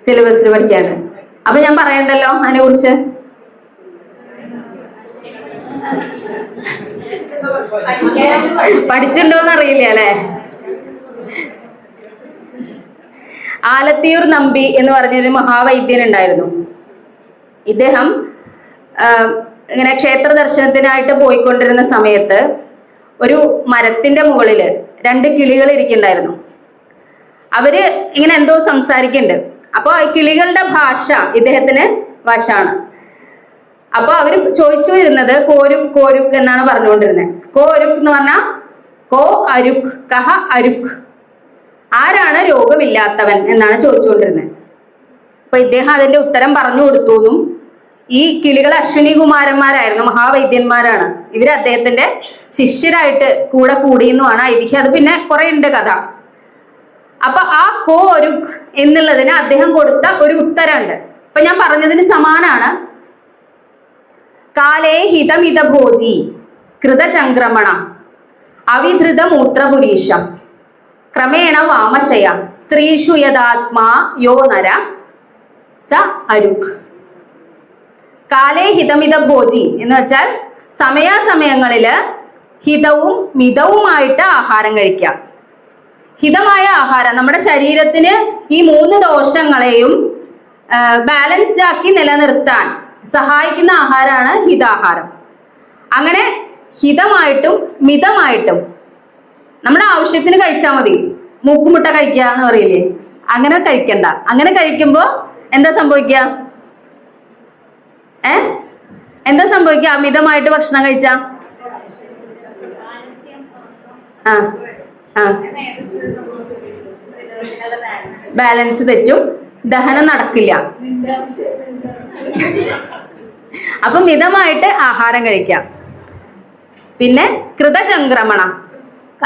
സിലബസിൽ പഠിക്കാണ്. അപ്പൊ ഞാൻ പറയണ്ടല്ലോ അതിനെ കുറിച്ച്. പഠിച്ചിട്ടുണ്ടോന്ന് അറിയില്ല അല്ലെ. ആലത്തിയൂർ നമ്പി എന്ന് പറഞ്ഞൊരു മഹാവൈദ്യൻ ഉണ്ടായിരുന്നു. ഇദ്ദേഹം ഇങ്ങനെ ക്ഷേത്ര ദർശനത്തിനായിട്ട് പോയിക്കൊണ്ടിരുന്ന സമയത്ത് ഒരു മരത്തിന്റെ മുകളില് 2 കിളികൾ ഇരിക്കുന്നുണ്ടായിരുന്നു. അവര് ഇങ്ങനെ എന്തോ സംസാരിക്കുന്നുണ്ട്. അപ്പൊ ഈ കിളികളുടെ ഭാഷ ഇദ്ദേഹത്തിന് വശാണ്. അപ്പൊ അവര് ചോദിച്ചു വരുന്നത് കോരുക് കോരുക് എന്നാണ് പറഞ്ഞുകൊണ്ടിരുന്നത്. കോരുക് എന്ന് പറഞ്ഞാൽ കോ അരുക്, കഹ അരുക്, ആരാണ് രോഗമില്ലാത്തവൻ എന്നാണ് ചോദിച്ചുകൊണ്ടിരുന്നത്. അപ്പൊ ഇദ്ദേഹം അതിന്റെ ഉത്തരം പറഞ്ഞു കൊടുത്തുവെന്നും ഈ കിളികൾ അശ്വിനി കുമാരന്മാരായിരുന്നു, മഹാവൈദ്യന്മാരാണ്. ഇവര് അദ്ദേഹത്തിന്റെ ശിഷ്യരായിട്ട് കൂടെ കൂടിയെന്നുമാണ് ഐതിഹ്യം. അത് പിന്നെ കുറെ ഉണ്ട് കഥ. അപ്പൊ ആ കോ ഒരുക് എന്നുള്ളതിന് അദ്ദേഹം കൊടുത്ത ഒരു ഉത്തരമുണ്ട്. അപ്പൊ ഞാൻ പറഞ്ഞതിന് സമാനാണ്. കാലേ ഹിതമിത ഭോജി കൃതചംക്രമണ അവിധൃത മൂത്രപുരീഷ ക്രമേണ വാമശയ സ്ത്രീഷു യഥാത്മാ യോ നര സ അരുക്. കാലേ ഹിതമിത ഭോജി എന്ന് വെച്ചാൽ സമയാസമയങ്ങളില് ഹിതവും മിതവുമായിട്ട് ആഹാരം കഴിക്കാം. ഹിതമായ ആഹാരം നമ്മുടെ ശരീരത്തിന് ഈ 3 ദോഷങ്ങളെയും ബാലൻസ്ഡ് ആക്കി നിലനിർത്താൻ സഹായിക്കുന്ന ആഹാരമാണ് ഹിതാഹാരം. അങ്ങനെ ഹിതമായിട്ടും മിതമായിട്ടും നമ്മുടെ ആവശ്യത്തിന് കഴിച്ചാൽ മതി. മൂക്കുമുട്ട കഴിക്കുക എന്ന് പറയില്ലേ, അങ്ങനെ കഴിക്കണ്ട. അങ്ങനെ കഴിക്കുമ്പോ എന്താ സംഭവിക്കുക? എന്താ സംഭവിക്കുക? അമിതമായിട്ട് ഭക്ഷണം കഴിച്ച ബാലൻസ് തെറ്റും, ദഹനം നടക്കില്ല. അപ്പൊ മിതമായിട്ട് ആഹാരം കഴിക്കാം. പിന്നെ കൃതചംക്രമണ,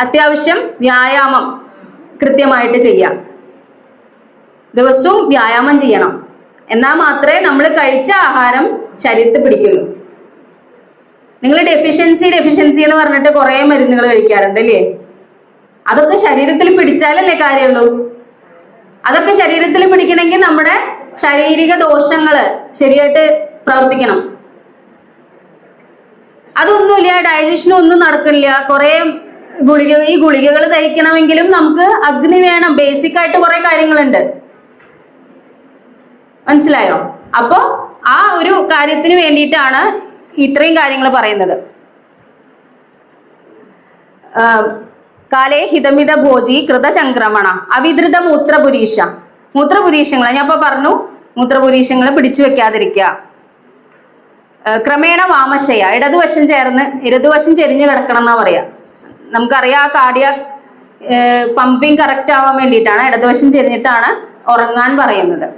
അത്യാവശ്യം വ്യായാമം കൃത്യമായിട്ട് ചെയ്യാം. ദിവസവും വ്യായാമം ചെയ്യണം. എന്നാൽ മാത്രമേ നമ്മൾ കഴിച്ച ആഹാരം ശരീരത്തിൽ പിടിക്കുള്ളൂ. നിങ്ങൾ ഡെഫിഷ്യൻസി എന്ന് പറഞ്ഞിട്ട് കുറെ മരുന്നുകൾ കഴിക്കാറുണ്ട് അല്ലേ? അതൊക്കെ ശരീരത്തിൽ പിടിച്ചാലല്ലേ കാര്യമുള്ളൂ. അതൊക്കെ ശരീരത്തിൽ പിടിക്കണമെങ്കിൽ നമ്മുടെ ശാരീരിക ദോഷങ്ങള് ശരിയായിട്ട് പ്രവർത്തിക്കണം. അതൊന്നുമില്ല, ഡൈജഷനും ഒന്നും നടക്കില്ല. കുറെ ഈ ഗുളികകൾ കഴിക്കണമെങ്കിലും നമുക്ക് അഗ്നി വേണം. ബേസിക് ആയിട്ട് കുറെ കാര്യങ്ങളുണ്ട്. മനസ്സിലായോ? അപ്പോ ആ ഒരു കാര്യത്തിന് വേണ്ടിയിട്ടാണ് ഇത്രയും കാര്യങ്ങൾ പറയുന്നത്. കാലേ ഹിതമിത ഭോജി കൃതചംക്രമണ അവിധൃത മൂത്രപുരീഷ. മൂത്രപുരീഷങ്ങളെ ഞാൻ ഇപ്പൊ പറഞ്ഞു, മൂത്രപുരീഷങ്ങളെ പിടിച്ചു വെക്കാതിരിക്കുക. ക്രമേണ വാമശയ, ഇടതുവശം ചേർന്ന് ഇടതുവശം ചെരിഞ്ഞു കിടക്കണം എന്നാ പറയാ. നമുക്കറിയാം ആ കാർഡിയാക് പമ്പിങ് കറക്റ്റ് ആവാൻ വേണ്ടിയിട്ടാണ് ഇടതുവശം ചെരിഞ്ഞിട്ടാണ് ഉറങ്ങാൻ പറയുന്നത്.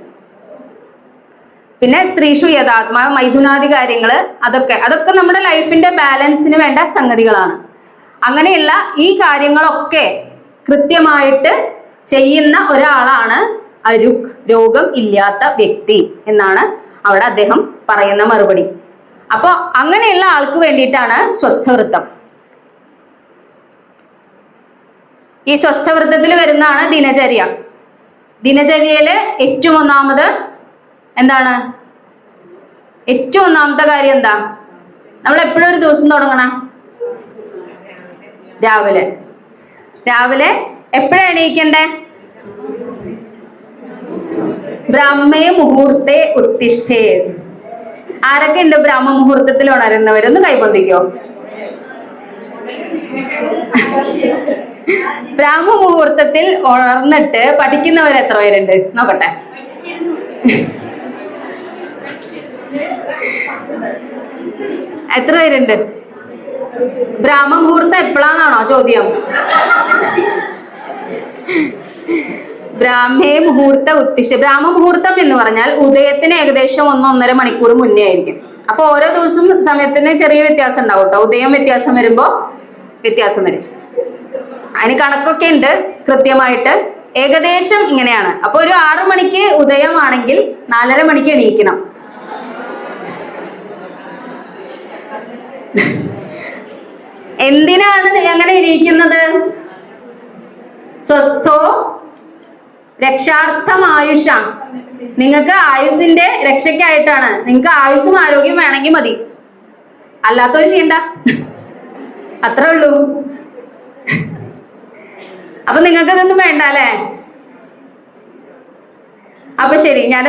പിന്നെ സ്ത്രീഷു യഥാത്മാ, മൈഥുനാദി കാര്യങ്ങള്, അതൊക്കെ നമ്മുടെ ലൈഫിന്റെ ബാലൻസിന് വേണ്ട സംഗതികളാണ്. അങ്ങനെയുള്ള ഈ കാര്യങ്ങളൊക്കെ കൃത്യമായിട്ട് ചെയ്യുന്ന ഒരാളാണ് അരുക്, രോഗം ഇല്ലാത്ത വ്യക്തി എന്നാണ് അവിടെ അദ്ദേഹം പറയുന്ന മറുപടി. അപ്പൊ അങ്ങനെയുള്ള ആൾക്ക് വേണ്ടിയിട്ടാണ് സ്വസ്ഥവൃത്തം. ഈ സ്വസ്ഥവൃത്തത്തിൽ വരുന്നതാണ് ദിനചര്യ. ദിനചര്യയില് ഏറ്റവും ഒന്നാമത് എന്താണ്? ഏറ്റവും ഒന്നാമത്തെ കാര്യം എന്താ? നമ്മൾ എപ്പോഴും ഒരു ദിവസം തുടങ്ങണം രാവിലെ. രാവിലെ എപ്പോഴാ എണീക്കണ്ടേ? ബ്രഹ്മേ മുഹൂർത്തേ ഉത്തിഷ്ഠേ. ആരൊക്കെ ഉണ്ട് ബ്രഹ്മ മുഹൂർത്തത്തിൽ ഉണരുന്നവരൊന്ന് കൈപൊന്തിക്കോ. ബ്രാഹ്മ മുഹൂർത്തത്തിൽ ഉണർന്നിട്ട് പഠിക്കുന്നവർ എത്ര പേരുണ്ട് നോക്കട്ടെ. എത്ര പേരുണ്ട്? ബ്രാഹ്മ മുഹൂർത്തം എപ്പോഴാന്നാണോ ചോദ്യം? ബ്രാഹ്മേ മുഹൂർത്ത ഉത്തിഷ്ഠ. ബ്രാഹ്മ മുഹൂർത്തം എന്ന് പറഞ്ഞാൽ ഉദയത്തിന് ഏകദേശം 1-1.5 മണിക്കൂർ മുന്നേ ആയിരിക്കും. അപ്പൊ ഓരോ ദിവസവും സമയത്തിന് ചെറിയ വ്യത്യാസം ഉണ്ടാവും കേട്ടോ. ഉദയം വ്യത്യാസം വരുമ്പോ വ്യത്യാസം വരും. അതിന് കണക്കൊക്കെ ഉണ്ട് കൃത്യമായിട്ട്. ഏകദേശം ഇങ്ങനെയാണ്. അപ്പൊ ഒരു 6 മണിക്ക് ഉദയമാണെങ്കിൽ 4:30 മണിക്ക് എണീക്കണം. എന്തിനാണ് അങ്ങനെ എണീക്കുന്നത്? സ്വസ്ഥോ രക്ഷാർത്ഥം ആയുഷ. നിങ്ങൾക്ക് ആയുസിന്റെ രക്ഷയ്ക്കായിട്ടാണ്. നിങ്ങൾക്ക് ആയുസ്സും ആരോഗ്യം വേണമെങ്കിൽ മതി, അല്ലാത്തവര് ചെയ്യണ്ട. അത്രേ ഉള്ളൂ. അപ്പൊ നിങ്ങൾക്ക് ഇതൊന്നും വേണ്ട അല്ലേ? അപ്പൊ ശരി, ഞാൻ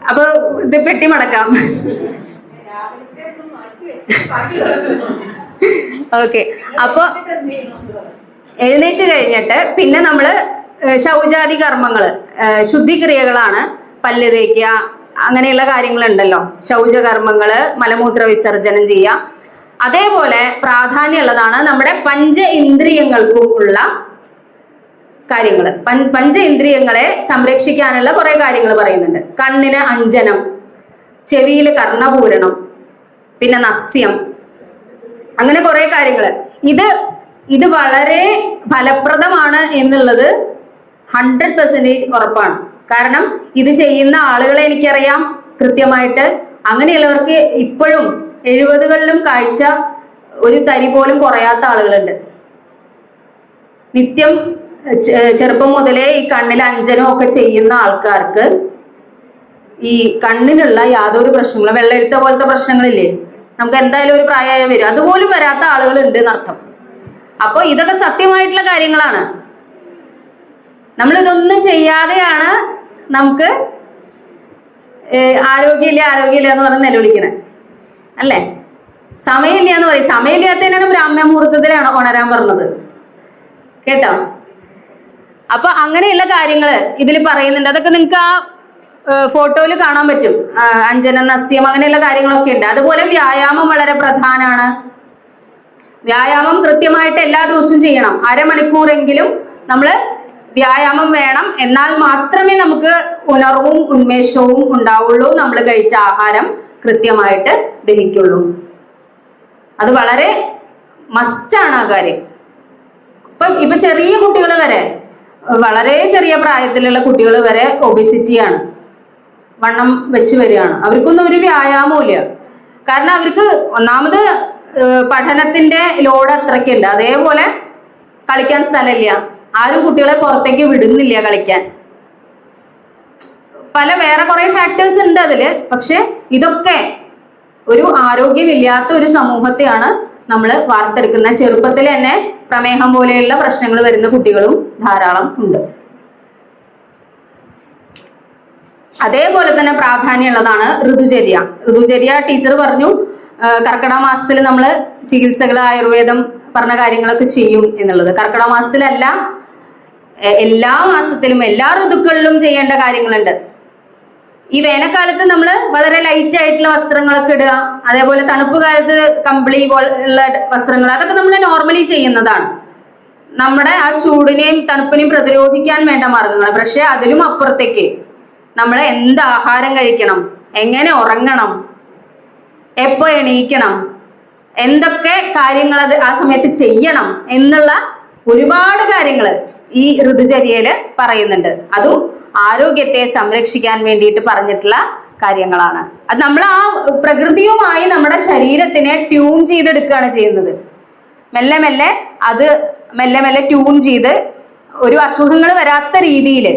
അപ്പൊ ഇത് പെട്ടി മടക്കാം. ഓക്കെ. അപ്പൊ എഴുന്നേറ്റ് കഴിഞ്ഞിട്ട് പിന്നെ നമ്മള് ശൗചാദി കർമ്മങ്ങള്, ശുദ്ധിക്രിയകളാണ്. പല്ല് തേക്കുക, അങ്ങനെയുള്ള കാര്യങ്ങളുണ്ടല്ലോ. ശൗചകർമ്മങ്ങള്, മലമൂത്ര വിസർജനം ചെയ്യുക. അതേപോലെ പ്രാധാന്യമുള്ളതാണ് നമ്മുടെ പഞ്ച ഇന്ദ്രിയങ്ങൾക്കും ഉള്ള കാര്യങ്ങള്. പഞ്ച ഇന്ദ്രിയങ്ങളെ സംരക്ഷിക്കാനുള്ള കുറെ കാര്യങ്ങൾ പറയുന്നുണ്ട്. കണ്ണിന് അഞ്ജനം, ചെവിയില് കർണപൂരണം, പിന്നെ നസ്യം, അങ്ങനെ കുറെ കാര്യങ്ങള്. ഇത് വളരെ ഫലപ്രദമാണ് എന്നുള്ളത് 100% ഉറപ്പാണ്. കാരണം ഇത് ചെയ്യുന്ന ആളുകളെ എനിക്കറിയാം കൃത്യമായിട്ട്. അങ്ങനെയുള്ളവർക്ക് ഇപ്പോഴും 70കളിലും കാഴ്ച ഒരു തരി പോലും കുറയാത്ത ആളുകളുണ്ട്. നിത്യം ചെറുപ്പം മുതലേ ഈ കണ്ണിൽ അഞ്ജനം ഒക്കെ ചെയ്യുന്ന ആൾക്കാർക്ക് ഈ കണ്ണിനുള്ള യാതൊരു പ്രശ്നങ്ങളും, വെള്ളെഴുത്ത പോലത്തെ പ്രശ്നങ്ങളില്ലേ, നമുക്ക് എന്തായാലും ഒരു പ്രായമായി വരും, അതുപോലും വരാത്ത ആളുകളുണ്ട് എന്നർത്ഥം. അപ്പൊ ഇതൊക്കെ സത്യമായിട്ടുള്ള കാര്യങ്ങളാണ്. നമ്മളിതൊന്നും ചെയ്യാതെയാണ് നമുക്ക് ആരോഗ്യമില്ല എന്ന് പറഞ്ഞ് നിലവിളിക്കണേ അല്ലേ? സമയമില്ല എന്ന് പറയും. സമയമില്ലാത്തതിനാണ് ബ്രാഹ്മ മുഹൂർത്തത്തിലാണ് ഉണരാൻ പറഞ്ഞത് കേട്ടോ. അപ്പൊ അങ്ങനെയുള്ള കാര്യങ്ങള് ഇതിൽ പറയുന്നുണ്ട്. അതൊക്കെ നിങ്ങൾക്ക് ആ ഫോട്ടോയിൽ കാണാൻ പറ്റും. അഞ്ജനം, നസ്യം, അങ്ങനെയുള്ള കാര്യങ്ങളൊക്കെ ഉണ്ട്. അതുപോലെ വ്യായാമം വളരെ പ്രധാനമാണ്. വ്യായാമം കൃത്യമായിട്ട് എല്ലാ ദിവസവും ചെയ്യണം. അരമണിക്കൂറെങ്കിലും നമ്മള് വ്യായാമം വേണം. എന്നാൽ മാത്രമേ നമുക്ക് ഉണർവും ഉന്മേഷവും ഉണ്ടാവുള്ളൂ. നമ്മൾ കഴിച്ച ആഹാരം കൃത്യമായിട്ട് ദഹിക്കുള്ളൂ. അത് വളരെ മസ്റ്റാണ് ആ കാര്യം. ഇപ്പൊ ചെറിയ കുട്ടികൾ വരെ, വളരെ ചെറിയ പ്രായത്തിലുള്ള കുട്ടികൾ വരെ ഒബിസിറ്റിയാണ്, വണ്ണം വെച്ച് വരികയാണ്. അവർക്കൊന്നും ഒരു വ്യായാമവും ഇല്ല. കാരണം അവർക്ക് ഒന്നാമത് പഠനത്തിന്റെ ലോഡ് അത്രയ്ക്കുണ്ട്. അതേപോലെ കളിക്കാൻ സ്ഥലമില്ല. ആരും കുട്ടികളെ പുറത്തേക്ക് വിടുന്നില്ല കളിക്കാൻ. വേറെ കുറെ ഫാക്ടേഴ്സ് ഉണ്ട് അതില്. പക്ഷെ ഇതൊക്കെ ഒരു ആരോഗ്യമില്ലാത്ത ഒരു സമൂഹത്തെയാണ് നമ്മൾ വാർത്തെടുക്കുന്ന. ചെറുപ്പത്തിൽ തന്നെ പ്രമേഹം പോലെയുള്ള പ്രശ്നങ്ങൾ വരുന്ന കുട്ടികളും ധാരാളം ഉണ്ട്. അതേപോലെ തന്നെ പ്രാധാന്യമുള്ളതാണ് ഋതുചര്യ. ഋതുചര്യ ടീച്ചർ പറഞ്ഞു കർക്കിടക മാസത്തിൽ നമ്മൾ ചികിത്സകൾ, ആയുർവേദം പറഞ്ഞ കാര്യങ്ങളൊക്കെ ചെയ്യും എന്നുള്ളത്. കർക്കിടക മാസത്തിലല്ല, എല്ലാ മാസത്തിലും എല്ലാ ഋതുക്കളിലും ചെയ്യേണ്ട കാര്യങ്ങളുണ്ട്. ഈ വേനൽക്കാലത്ത് നമ്മൾ വളരെ ലൈറ്റ് ആയിട്ടുള്ള വസ്ത്രങ്ങളൊക്കെ ഇടുക. അതേപോലെ തണുപ്പ് കാലത്ത് കമ്പിളി പോലുള്ള വസ്ത്രങ്ങൾ, അതൊക്കെ നമ്മൾ നോർമലി ചെയ്യുന്നതാണ്. നമ്മുടെ ആ ചൂടിനെയും തണുപ്പിനെയും പ്രതിരോധിക്കാൻ വേണ്ട മാർഗങ്ങൾ. പക്ഷെ അതിലും അപ്പുറത്തേക്ക് നമ്മൾ എന്ത് ആഹാരം കഴിക്കണം, എങ്ങനെ ഉറങ്ങണം, എപ്പോ എണീക്കണം, എന്തൊക്കെ കാര്യങ്ങൾ അത് ആ സമയത്ത് ചെയ്യണം എന്നുള്ള ഒരുപാട് കാര്യങ്ങൾ ഈ ഋതുചര്യയില് പറയുന്നുണ്ട്. അതും ആരോഗ്യത്തെ സംരക്ഷിക്കാൻ വേണ്ടിയിട്ട് പറഞ്ഞിട്ടുള്ള കാര്യങ്ങളാണ്. അത് നമ്മൾ ആ പ്രകൃതിയുമായി നമ്മുടെ ശരീരത്തിനെ ട്യൂൺ ചെയ്തെടുക്കുകയാണ് ചെയ്യുന്നത്. മെല്ലെ മെല്ലെ ട്യൂൺ ചെയ്ത് ഒരു അസുഖങ്ങൾ വരാത്ത രീതിയിൽ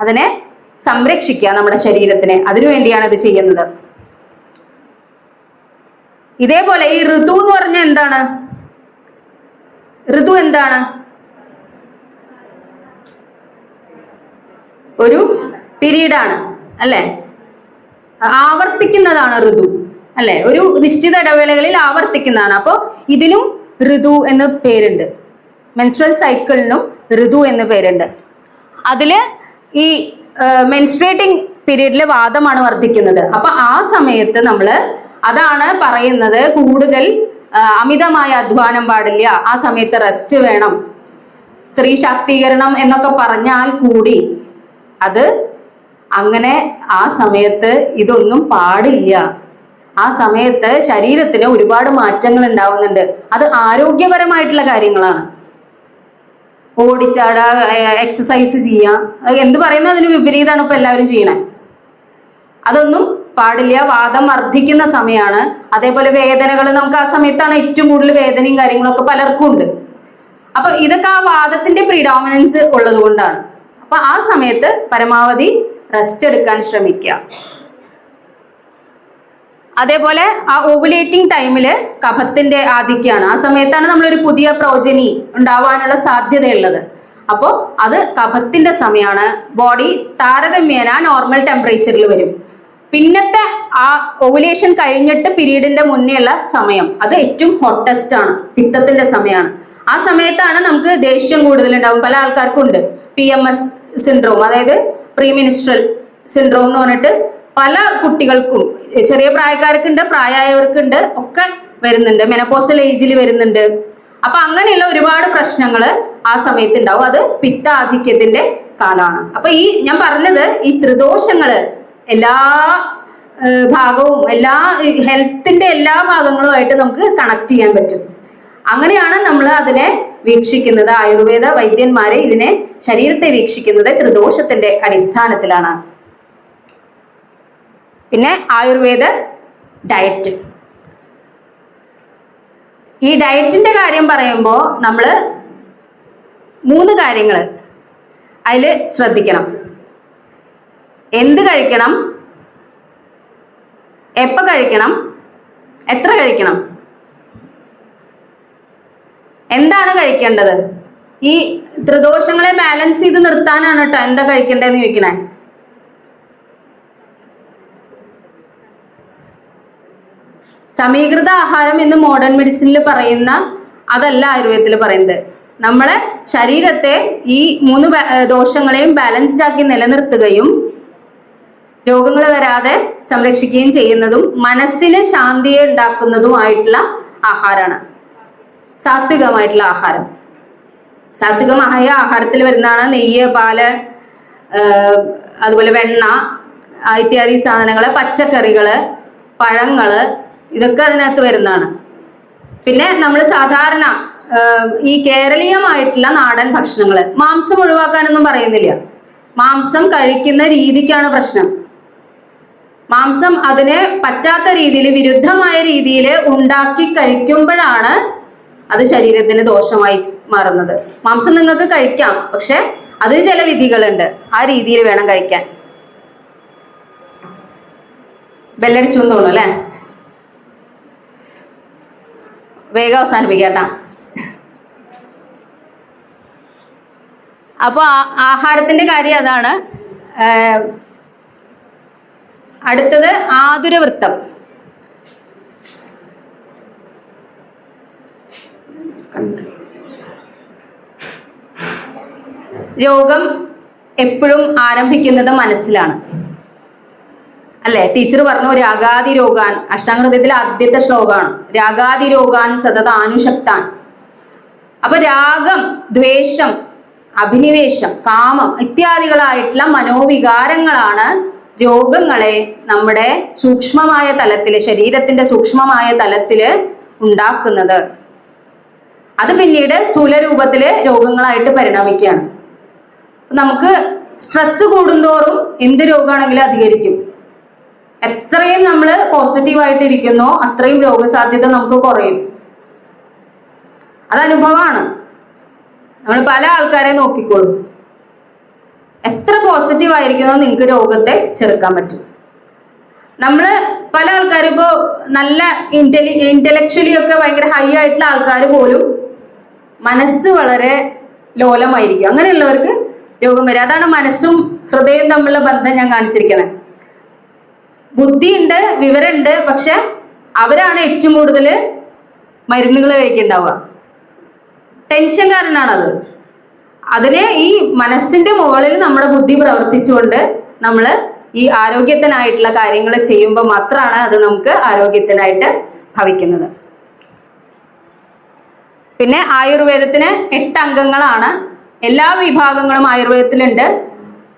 അതിനെ സംരക്ഷിക്കുക നമ്മുടെ ശരീരത്തിനെ. അതിനുവേണ്ടിയാണ് ഇത് ചെയ്യുന്നത്. ഇതേപോലെ ഈ ഋതു എന്ന് പറഞ്ഞാൽ എന്താണ്? ഋതു എന്താണ്? ഒരു പീരീഡാണ് അല്ലെ, ആവർത്തിക്കുന്നതാണ് ഋതു അല്ലെ, ഒരു നിശ്ചിത ഇടവേളകളിൽ ആവർത്തിക്കുന്നതാണ്. അപ്പോൾ ഇതിനും ഋതു എന്ന് പേരുണ്ട്. മെൻസ്ട്രൽ സൈക്കിളിനും ഋതു എന്ന് പേരുണ്ട്. അതില് ഈ മെൻസ്ട്രേറ്റിംഗ് പീരീഡിലെ വാദമാണ് വർദ്ധിക്കുന്നത്. അപ്പൊ ആ സമയത്ത് നമ്മള് അതാണ് പറയുന്നത്, കൂടുതൽ അമിതമായ അധ്വാനം പാടില്ല, ആ സമയത്ത് റെസ്റ്റ് വേണം, സ്ത്രീ ശാക്തീകരണം എന്നൊക്കെ പറഞ്ഞാൽ കൂടി അത് അങ്ങനെ ആ സമയത്ത് ഇതൊന്നും പാടില്ല. ആ സമയത്ത് ശരീരത്തിന് ഒരുപാട് മാറ്റങ്ങൾ ഉണ്ടാവുന്നുണ്ട്. അത് ആരോഗ്യപരമായിട്ടുള്ള കാര്യങ്ങളാണ്. ഓടിച്ചാടുക, എക്സസൈസ് ചെയ്യുക, എന്ത് പറയുന്നത് അതിന് വിപരീതമാണ് ഇപ്പൊ എല്ലാവരും ചെയ്യണേ. അതൊന്നും പാടില്ല. വാദം വർദ്ധിക്കുന്ന സമയമാണ്. അതേപോലെ വേദനകൾ, നമുക്ക് ആ സമയത്താണ് ഏറ്റവും കൂടുതൽ വേദനയും കാര്യങ്ങളൊക്കെ പലർക്കും ഉണ്ട്. അപ്പൊ ഇതൊക്കെ ആ വാദത്തിന്റെ പ്രിഡോമിനൻസ് ഉള്ളത് കൊണ്ടാണ്. അപ്പൊ ആ സമയത്ത് പരമാവധി റെസ്റ്റ് എടുക്കാൻ ശ്രമിക്കുക. അതേപോലെ ആ ഓവുലേറ്റിംഗ് ടൈമില് കഫത്തിന്റെ ആധിക്യമാണ്. ആ സമയത്താണ് നമ്മളൊരു പുതിയ പ്രോജനി ഉണ്ടാവാനുള്ള സാധ്യതയുള്ളത്. അപ്പോൾ അത് കഫത്തിന്റെ സമയമാണ്. ബോഡി താരതമ്യേന നോർമൽ ടെമ്പറേച്ചറിൽ വരും. പിന്നത്തെ ആ ഓവുലേഷൻ കഴിഞ്ഞിട്ട് പീരീഡിന്റെ മുന്നേ ഉള്ള സമയം അത് ഏറ്റവും ഹോട്ടസ്റ്റ് ആണ്, പിത്തത്തിന്റെ സമയമാണ്. ആ സമയത്താണ് നമുക്ക് ദേഷ്യം കൂടുതൽ ഉണ്ടാവും. പല ആൾക്കാർക്കും ഉണ്ട് PMS സിൻഡ്രോം, അതായത് പ്രീമിനിസ്ട്രൽ സിൻഡ്രോം എന്ന് പറഞ്ഞിട്ട് പല കുട്ടികൾക്കും, ചെറിയ പ്രായക്കാർക്കുണ്ട്, പ്രായമായവർക്കുണ്ട്, ഒക്കെ വരുന്നുണ്ട്. മെനോപോസൽ ഏജിൽ വരുന്നുണ്ട്. അപ്പൊ അങ്ങനെയുള്ള ഒരുപാട് പ്രശ്നങ്ങൾ ആ സമയത്ത് ഉണ്ടാവും. അത് പിത്താധിക്യത്തിന്റെ കാലമാണ്. അപ്പൊ ഈ ഞാൻ പറഞ്ഞത് ഈ ത്രിദോഷങ്ങള് എല്ലാ ഭാഗവും, എല്ലാ ഹെൽത്തിന്റെ എല്ലാ ഭാഗങ്ങളുമായിട്ട് നമുക്ക് കണക്ട് ചെയ്യാൻ പറ്റും. അങ്ങനെയാണ് നമ്മൾ അതിനെ വീക്ഷിക്കുന്നത്. ആയുർവേദ വൈദ്യന്മാരെ ഇതിനെ, ശരീരത്തെ വീക്ഷിക്കുന്നത് ത്രിദോഷത്തിന്റെ അടിസ്ഥാനത്തിലാണ്. പിന്നെ ആയുർവേദ ഡയറ്റ്. ഈ ഡയറ്റിന്റെ കാര്യം പറയുമ്പോൾ നമ്മൾ 3 കാര്യങ്ങൾ അതിൽ ശ്രദ്ധിക്കണം. എന്ത് കഴിക്കണം, എപ്പോൾ കഴിക്കണം, എത്ര കഴിക്കണം, എന്താണ് കഴിക്കേണ്ടത്. ഈ ത്രിദോഷങ്ങളെ ബാലൻസ് ചെയ്ത് നിർത്താനാണ് കേട്ടോ എന്താ കഴിക്കേണ്ടതെന്ന് ചോദിക്കണേ. സമീകൃത ആഹാരം എന്ന് മോഡേൺ മെഡിസിനിൽ പറയുന്ന അതല്ല ആയുർവേദത്തിൽ പറയുന്നത്. നമ്മളെ ശരീരത്തെ ഈ 3 ദോഷങ്ങളെയും ബാലൻസ്ഡ് ആക്കി നിലനിർത്തുകയും രോഗങ്ങൾ വരാതെ സംരക്ഷിക്കുകയും ചെയ്യുന്നതും മനസ്സിന് ശാന്തിയെ ഉണ്ടാക്കുന്നതുമായിട്ടുള്ള ആഹാരമാണ് സാത്വികമായിട്ടുള്ള ആഹാരം. സാത്വികമായ ആഹാരത്തിൽ വരുന്നതാണ് നെയ്യ്, പാല്, അതുപോലെ വെണ്ണ ഇത്യാദി സാധനങ്ങള്, പച്ചക്കറികള്, പഴങ്ങള്, ഇതൊക്കെ അതിനകത്ത് വരുന്നതാണ്. പിന്നെ നമ്മൾ സാധാരണ ഈ കേരളീയമായിട്ടുള്ള നാടൻ ഭക്ഷണങ്ങള്, മാംസം ഒഴിവാക്കാനൊന്നും പറയുന്നില്ല. മാംസം കഴിക്കുന്ന രീതിക്കാണ് പ്രശ്നം. മാംസം അതിനെ പറ്റാത്ത രീതിയിൽ, വിരുദ്ധമായ രീതിയിൽ ഉണ്ടാക്കി കഴിക്കുമ്പോഴാണ് അത് ശരീരത്തിന് ദോഷമായി മാറുന്നത്. മാംസം നിങ്ങൾക്ക് കഴിക്കാം, പക്ഷെ അതിന് ചില വിധികളുണ്ട്. ആ രീതിയിൽ വേണം കഴിക്കാൻ. ബെല്ലടിച്ചു എന്ന് തോന്നുന്നു അല്ലേ? വേഗം അവസാനിപ്പിക്കട്ടാ. അപ്പൊ ആഹാരത്തിന്റെ കാര്യം അതാണ്. അടുത്തത് ആതുരവൃത്തം. രോഗം എപ്പോഴും ആരംഭിക്കുന്നത് മനസ്സിലാണ് അല്ലെ? ടീച്ചർ പറഞ്ഞു രാഗാദി രോഗാൻ, അഷ്ടാംഗഹൃദയത്തിലെ ആദ്യത്തെ ശ്ലോകമാണ്. രാഗാദി രോഗാൻ സതതാനുശക്താൻ. അപ്പൊ രാഗം, ദ്വേഷം, അഭിനിവേശം, കാമം ഇത്യാദികളായിട്ടുള്ള മനോവികാരങ്ങളാണ് രോഗങ്ങളെ നമ്മുടെ സൂക്ഷ്മമായ തലത്തില്, ശരീരത്തിന്റെ സൂക്ഷ്മമായ തലത്തില് ഉണ്ടാക്കുന്നത്. അത് പിന്നീട് സ്ഥൂലരൂപത്തില് രോഗങ്ങളായിട്ട് പരിണമിക്കുകയാണ്. നമുക്ക് സ്ട്രെസ് കൂടുന്തോറും എന്ത് രോഗമാണെങ്കിലും അധികരിക്കും. എത്രയും നമ്മൾ പോസിറ്റീവായിട്ട് ഇരിക്കുന്നോ അത്രയും രോഗസാധ്യത നമുക്ക് കുറയും. അത് അനുഭവമാണ്. നമ്മൾ പല ആൾക്കാരെ നോക്കിക്കോളും. എത്ര പോസിറ്റീവ് ആയിരിക്കുന്നോ നിങ്ങൾക്ക് രോഗത്തെ ചെറുക്കാൻ പറ്റും. നമ്മള് പല ആൾക്കാരും ഇപ്പോ നല്ല ഇന്റലക്ച്വലി ഒക്കെ ഭയങ്കര ഹൈ ആയിട്ടുള്ള ആൾക്കാർ പോലും മനസ്സ് വളരെ ലോലമായിരിക്കും. അങ്ങനെയുള്ളവർക്ക് രോഗം വരും. അതാണ് മനസ്സും ഹൃദയവും തമ്മിലുള്ള ബന്ധം ഞാൻ കാണിച്ചിരിക്കുന്നത്. ബുദ്ധിയുണ്ട്, വിവരമുണ്ട്, പക്ഷെ അവരാണ് ഏറ്റവും കൂടുതൽ മരുന്നുകൾ കഴിക്കുന്നുണ്ടാവുക. ടെൻഷൻ കാരണമാണത്. അതിനെ ഈ മനസ്സിന്റെ മുകളിൽ നമ്മുടെ ബുദ്ധി പ്രവർത്തിച്ചുകൊണ്ട് നമ്മൾ ഈ ആരോഗ്യത്തിനായിട്ടുള്ള കാര്യങ്ങൾ ചെയ്യുമ്പോൾ മാത്രമാണ് അത് നമുക്ക് ആരോഗ്യത്തിനായിട്ട് ഭവിക്കുന്നത്. പിന്നെ ആയുർവേദത്തിന് 8 അംഗങ്ങളാണ്. എല്ലാ വിഭാഗങ്ങളും ആയുർവേദത്തിലുണ്ട്.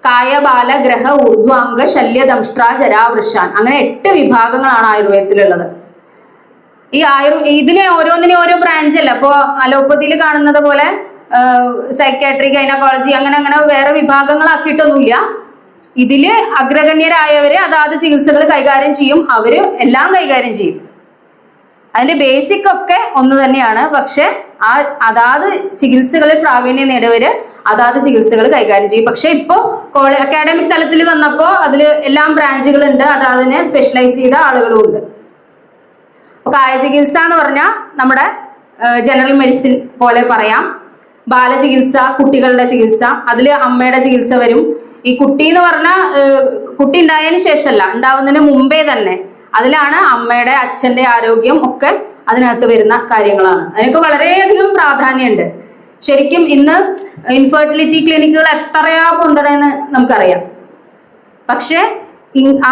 കായ, ബാല, ഗ്രഹ, ഊർധ്വാംഗ, ശല്യ, ദംഷ്ട്ര, ജരാ, വൃഷാൻ, അങ്ങനെ 8 വിഭാഗങ്ങളാണ് ആയുർവേദത്തിലുള്ളത്. ഈ ഇതിനെ ഓരോന്നിനും ഓരോ ബ്രാഞ്ച് അല്ല. ഇപ്പോ അലോപ്പതിയിൽ കാണുന്നത് പോലെ സൈക്കാട്രി, ഗൈനക്കോളജി അങ്ങനെ അങ്ങനെ വേറെ വിഭാഗങ്ങളാക്കിയിട്ടൊന്നുമില്ല. ഇതില് അഗ്രഗണ്യരായവര് അതാത് ചികിത്സകൾ കൈകാര്യം ചെയ്യും. അവര് എല്ലാം കൈകാര്യം ചെയ്യും. അതിന്റെ ബേസിക് ഒക്കെ ഒന്ന് തന്നെയാണ്. പക്ഷെ അതാത് ചികിത്സകളിൽ പ്രാവീണ്യം നേടിയവര് അതാത് ചികിത്സകൾ കൈകാര്യം ചെയ്യും. പക്ഷെ ഇപ്പോ അക്കാഡമിക് തലത്തിൽ വന്നപ്പോ അതിൽ എല്ലാം ബ്രാഞ്ചുകളുണ്ട്. അതാതിനെ സ്പെഷ്യലൈസ് ചെയ്ത ആളുകളും ഉണ്ട്. അപ്പൊ കായ ചികിത്സ എന്ന് പറഞ്ഞാൽ നമ്മുടെ ജനറൽ മെഡിസിൻ പോലെ പറയാം. ബാലചികിത്സ, കുട്ടികളുടെ ചികിത്സ, അതില് അമ്മയുടെ ചികിത്സ വരും. ഈ കുട്ടി എന്ന് പറഞ്ഞാൽ കുട്ടി ഉണ്ടായതിനു ശേഷമല്ല, ഉണ്ടാവുന്നതിന് മുമ്പേ തന്നെ അതിലാണ് അമ്മയുടെ അച്ഛന്റെ ആരോഗ്യം ഒക്കെ അതിനകത്ത് വരുന്ന കാര്യങ്ങളാണ്. അതിനൊക്കെ വളരെയധികം പ്രാധാന്യമുണ്ട്. ശരിക്കും ഇന്ന് ഇൻഫെർട്ടിലിറ്റി ക്ലിനിക്കുകൾ എത്രയാ പൊന്തണെന്ന് നമുക്കറിയാം. പക്ഷെ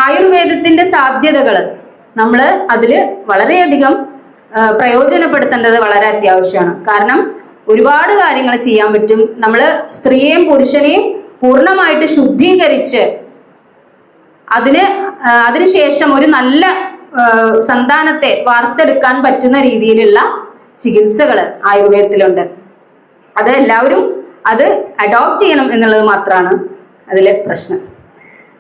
ആയുർവേദത്തിന്റെ സാധ്യതകൾ നമ്മൾ അതിൽ വളരെയധികം പ്രയോജനപ്പെടുത്തേണ്ടത് വളരെ അത്യാവശ്യമാണ്. കാരണം ഒരുപാട് കാര്യങ്ങൾ ചെയ്യാൻ പറ്റും. നമ്മൾ സ്ത്രീയെയും പുരുഷനെയും പൂർണ്ണമായിട്ട് ശുദ്ധീകരിച്ച് അതിനുശേഷം ഒരു നല്ല സന്താനത്തെ വാർത്തെടുക്കാൻ പറ്റുന്ന രീതിയിലുള്ള ചികിത്സകൾ ആയുർവേദത്തിലുണ്ട്. അത് എല്ലാവരും അത് അഡോപ്റ്റ് ചെയ്യണം എന്നുള്ളത് മാത്രമാണ് അതിലെ പ്രശ്നം.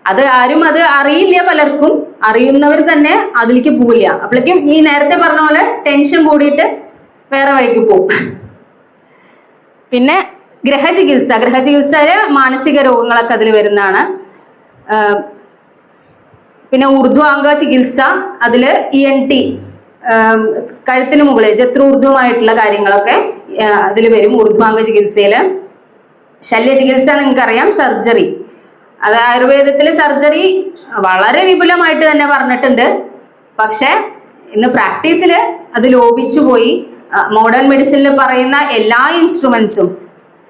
അത് ആരും അത് അറിയില്ല. പലർക്കും അറിയുന്നവർ തന്നെ അതിലേക്ക് പോവില്ല. അപ്പോഴേക്കും ഈ നേരത്തെ പറഞ്ഞ പോലെ ടെൻഷൻ കൂടിയിട്ട് വേറെ വഴിക്ക് പോകും. പിന്നെ ഗ്രഹചികിത്സയില് മാനസിക രോഗങ്ങളൊക്കെ അതിൽ വരുന്നതാണ്. പിന്നെ ഊർധ്വാംഗ ചികിത്സ, അതില് ENT, കഴുത്തിന് മുകളിൽ ജത്രൂർധ്വമായിട്ടുള്ള കാര്യങ്ങളൊക്കെ അതിൽ വരും ഊർധ്വാംഗ ചികിത്സയില്. ശല്യചികിത്സ നിങ്ങൾക്കറിയാം, സർജറി. അത് ആയുർവേദത്തില് സർജറി വളരെ വിപുലമായിട്ട് തന്നെ പറഞ്ഞിട്ടുണ്ട്. പക്ഷെ ഇന്ന് പ്രാക്ടീസിൽ അത് ലോപിച്ചു പോയി. മോഡേൺ മെഡിസിനിൽ പറയുന്ന എല്ലാ ഇൻസ്ട്രുമെന്റ്സും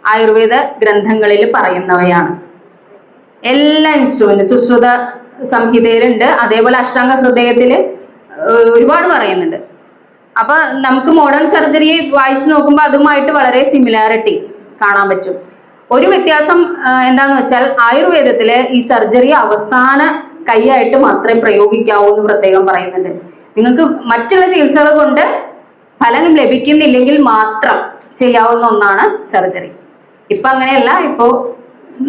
ആയുർവേദ ഗ്രന്ഥങ്ങളിൽ പറയുന്നവയാണ്. എല്ലാ ഇൻസ്ട്രുമെന്റ് സുശ്രുത സംഹിതയിലുണ്ട്. അതേപോലെ അഷ്ടാംഗ ഹൃദയത്തിൽ ഒരുപാട് പറയുന്നുണ്ട്. അപ്പൊ നമുക്ക് മോഡേൺ സർജറി വായിച്ചു നോക്കുമ്പോൾ അതുമായിട്ട് വളരെ സിമിലാരിറ്റി കാണാൻ പറ്റും. ഒരു വ്യത്യാസം എന്താന്ന് വെച്ചാൽ ആയുർവേദത്തില് ഈ സർജറി അവസാന കൈയായിട്ട് മാത്രമേ പ്രയോഗിക്കാവൂ എന്ന് പ്രത്യേകം പറയുന്നുണ്ട്. നിങ്ങൾക്ക് മറ്റുള്ള ചികിത്സകൾ കൊണ്ട് ഫലം ലഭിക്കുന്നില്ലെങ്കിൽ മാത്രം ചെയ്യാവുന്ന ഒന്നാണ് സർജറി. ഇപ്പൊ അങ്ങനെയല്ല, ഇപ്പോ